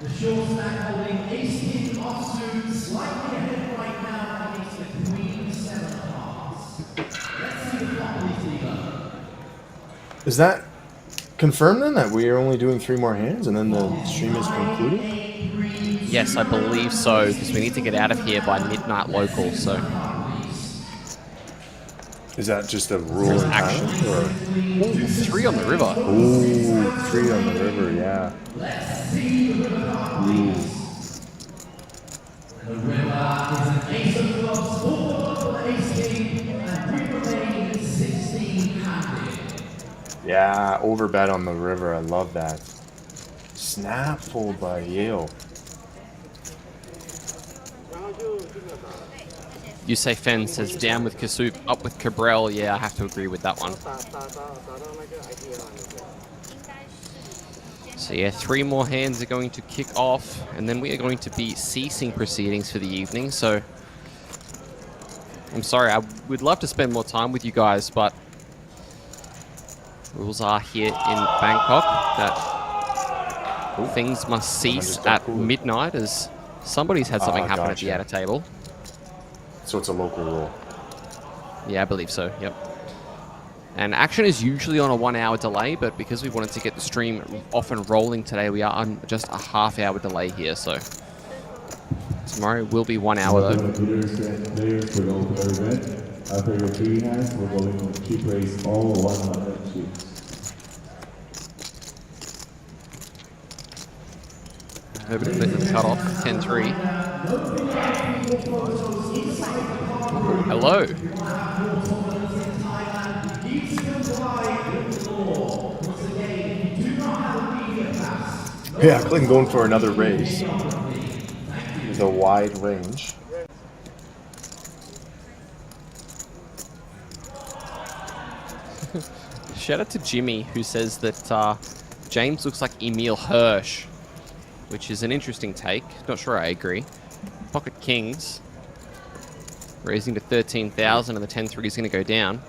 The short stack holding ace king offsuit, slightly ahead right now against the queen 7 of hearts. Let's see the flop, please, Eva. Is that confirmed then that we are only doing 3 more hands and then the stream is concluded? Yes, I believe so, because we need to get out of here by midnight local, so... Is that just a rule in action. Thailand, or? Ooh, 3 on the river. Ooh, 3 on the river, yeah. Ooh. The river is an ace of clubs, 4 for the ace king, and we remain 16-handed. Yeah, overbet on the river. I love that. Snap fold by Yale. You say Fen says down with Kasuf, up with Cabral. Yeah, I have to agree with that one. So yeah, 3 more hands are going to kick off, and then we are going to be ceasing proceedings for the evening. So I'm sorry, I would love to spend more time with you guys, but rules are here in Bangkok that things must cease at midnight, as somebody's had something happen at the outer table. So it's a local rule. Yeah, I believe so, yep. And action is usually on a 1-hour delay, but because we wanted to get the stream off and rolling today, we are on just a half-hour delay here, so tomorrow will be 1 hour though. Players for the opener event. After your 3 hands, we're going to cheap raise all 100 chips. Nobody clicked the cutoff, 10-3. Hello. Yeah, Clinton going for another raise with a wide range. Shout out to Jimmy, who says that James looks like Emil Hirsch, which is an interesting take. Not sure I agree. Pocket Kings raising to 13,000, and the 10-3 is going to go down.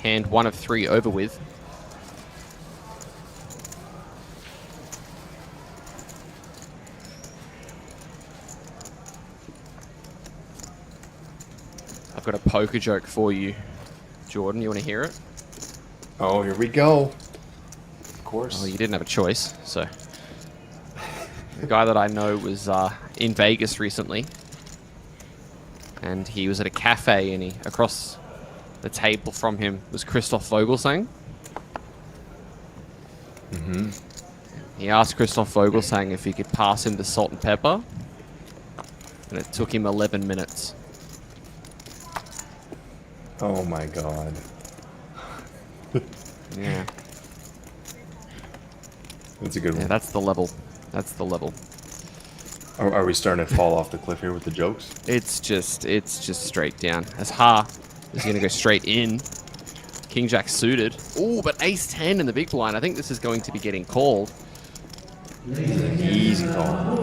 Hand 1 of 3 over with. I've got a poker joke for you, Jordan. You want to hear it? Oh, here we go. Of course. Oh, you didn't have a choice. So, the guy that I know was in Vegas recently, and he was at a cafe, and across the table from him was Christoph Vogelsang. Mm-hmm. He asked Christoph Vogelsang if he could pass him the salt and pepper, and it took him 11 minutes. Oh my god. Yeah. That's a good one. Yeah, that's the level. That's the level. Are we starting to fall off the cliff here with the jokes? It's just straight down. As Ha is going to go straight in. King Jack suited. Oh, but Ace 10 in the big blind. I think this is going to be getting called. Easy call.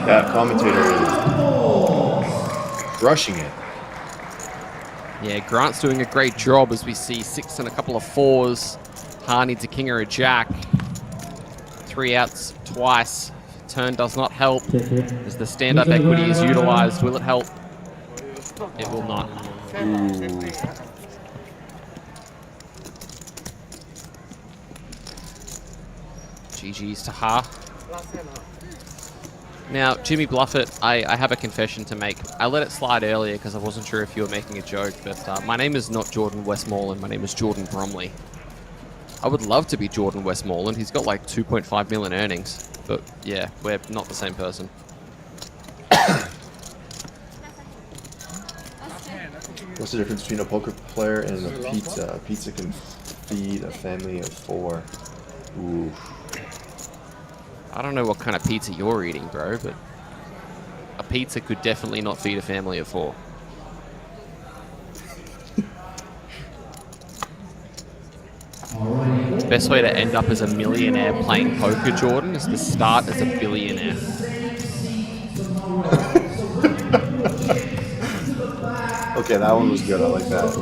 That commentator is rushing it. Yeah, Grant's doing a great job as we see 6 and a couple of 4s. Ha needs a king or a jack. 3 outs twice. Turn does not help. As the stand-up equity is utilized, will it help? It will not. Ooh. GG's to Ha. Now, Jimmy Bluffett, I have a confession to make. I let it slide earlier because I wasn't sure if you were making a joke, but my name is not Jordan Westmoreland. My name is Jordan Bromley. I would love to be Jordan Westmoreland. He's got like 2.5 million earnings. But yeah, we're not the same person. What's the difference between a poker player and a pizza? A pizza can feed a family of 4. Ooh. I don't know what kind of pizza you're eating, bro, but a pizza could definitely not feed a family of 4. Best way to end up as a millionaire playing poker, Jordan, is to start as a billionaire. Okay, that one was good. I like that.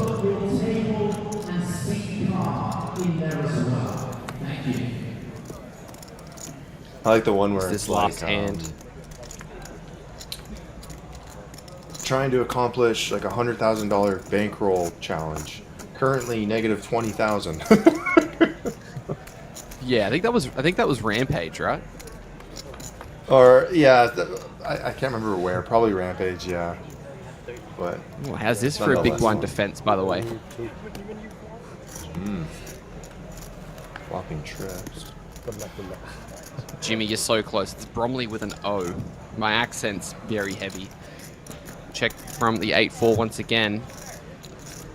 I like the one where This it's last like, hand. trying to accomplish like $100,000 bankroll challenge. Currently negative 20,000. Yeah, I think that was Rampage, right? Or yeah, I can't remember where. Probably Rampage, yeah. But Ooh, how's this for a big blind defense, by the way? Flopping trips. Jimmy, you're so close. It's Bromley with an O. My accent's very heavy. Check from the 8-4 once again.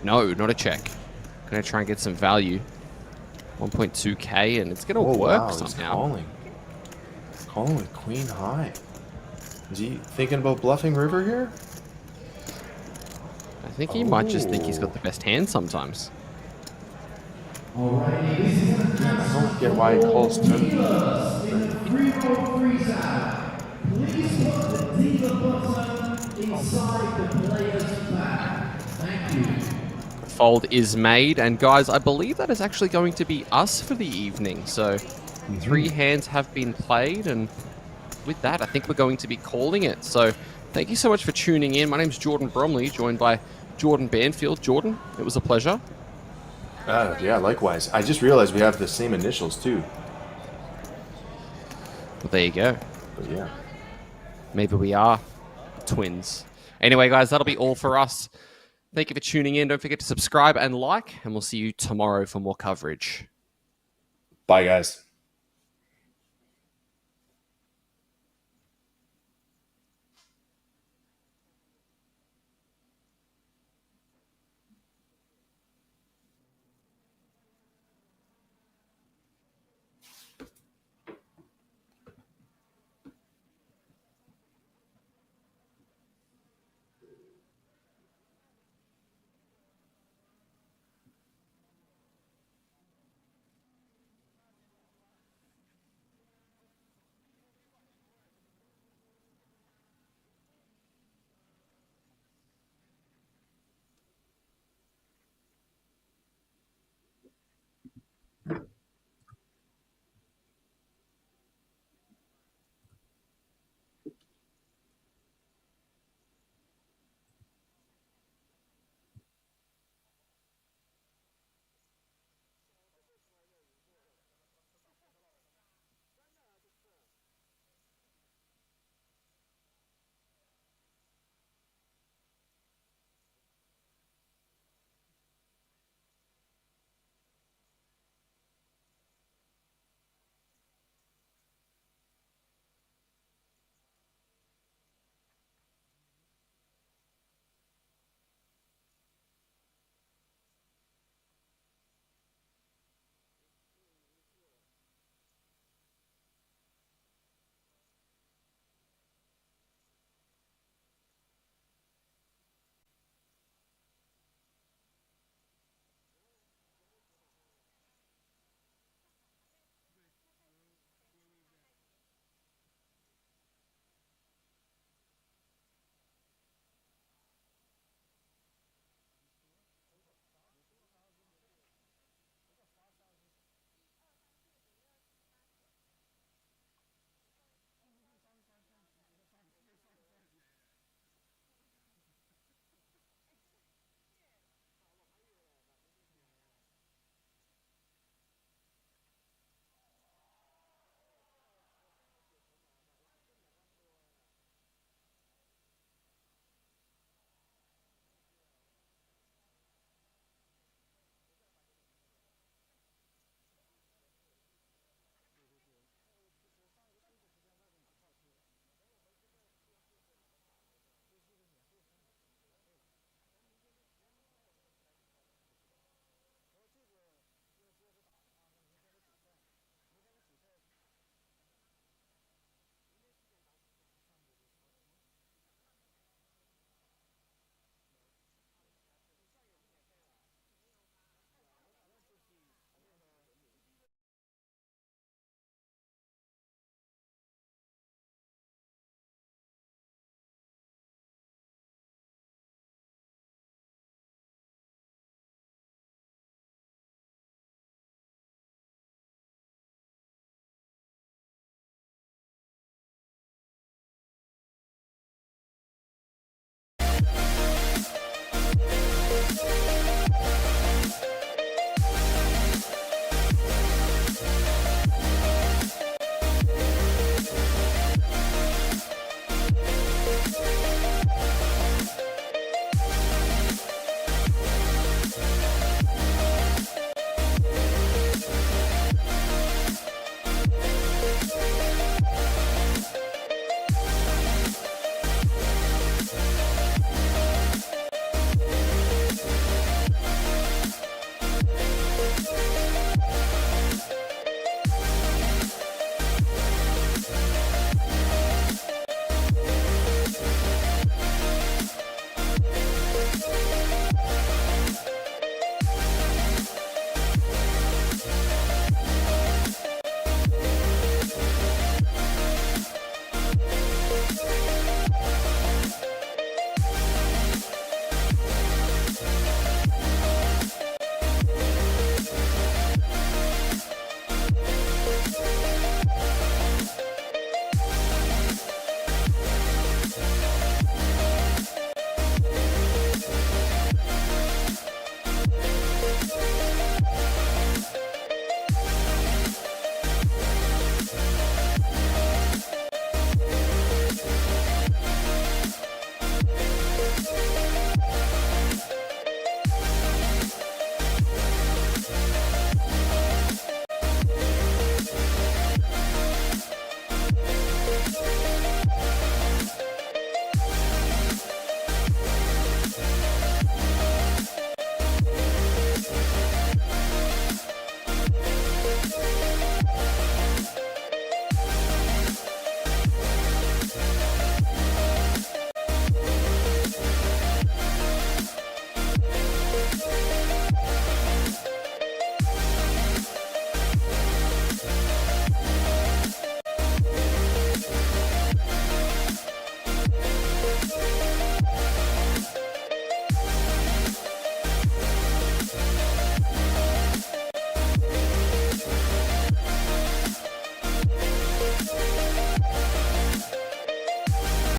No, not a check. Gonna try and get some value. 1.2k, and it's gonna work wow, somehow. He's calling with queen high. Is he thinking about bluffing river here? I think he might just think he's got the best hand sometimes. I don't get why he calls turn. Fold is made, and guys, I believe that is actually going to be us for the evening. So 3 hands have been played, and with that, I think we're going to be calling it. So thank you so much for tuning in. My name's Jordan Bromley, joined by Jordan Banfield. Jordan, it was a pleasure. Yeah, likewise. I just realized we have the same initials too. Well, there you go. But yeah. Maybe we are twins. Anyway, guys, that'll be all for us. Thank you for tuning in. Don't forget to subscribe and like, and we'll see you tomorrow for more coverage. Bye, guys.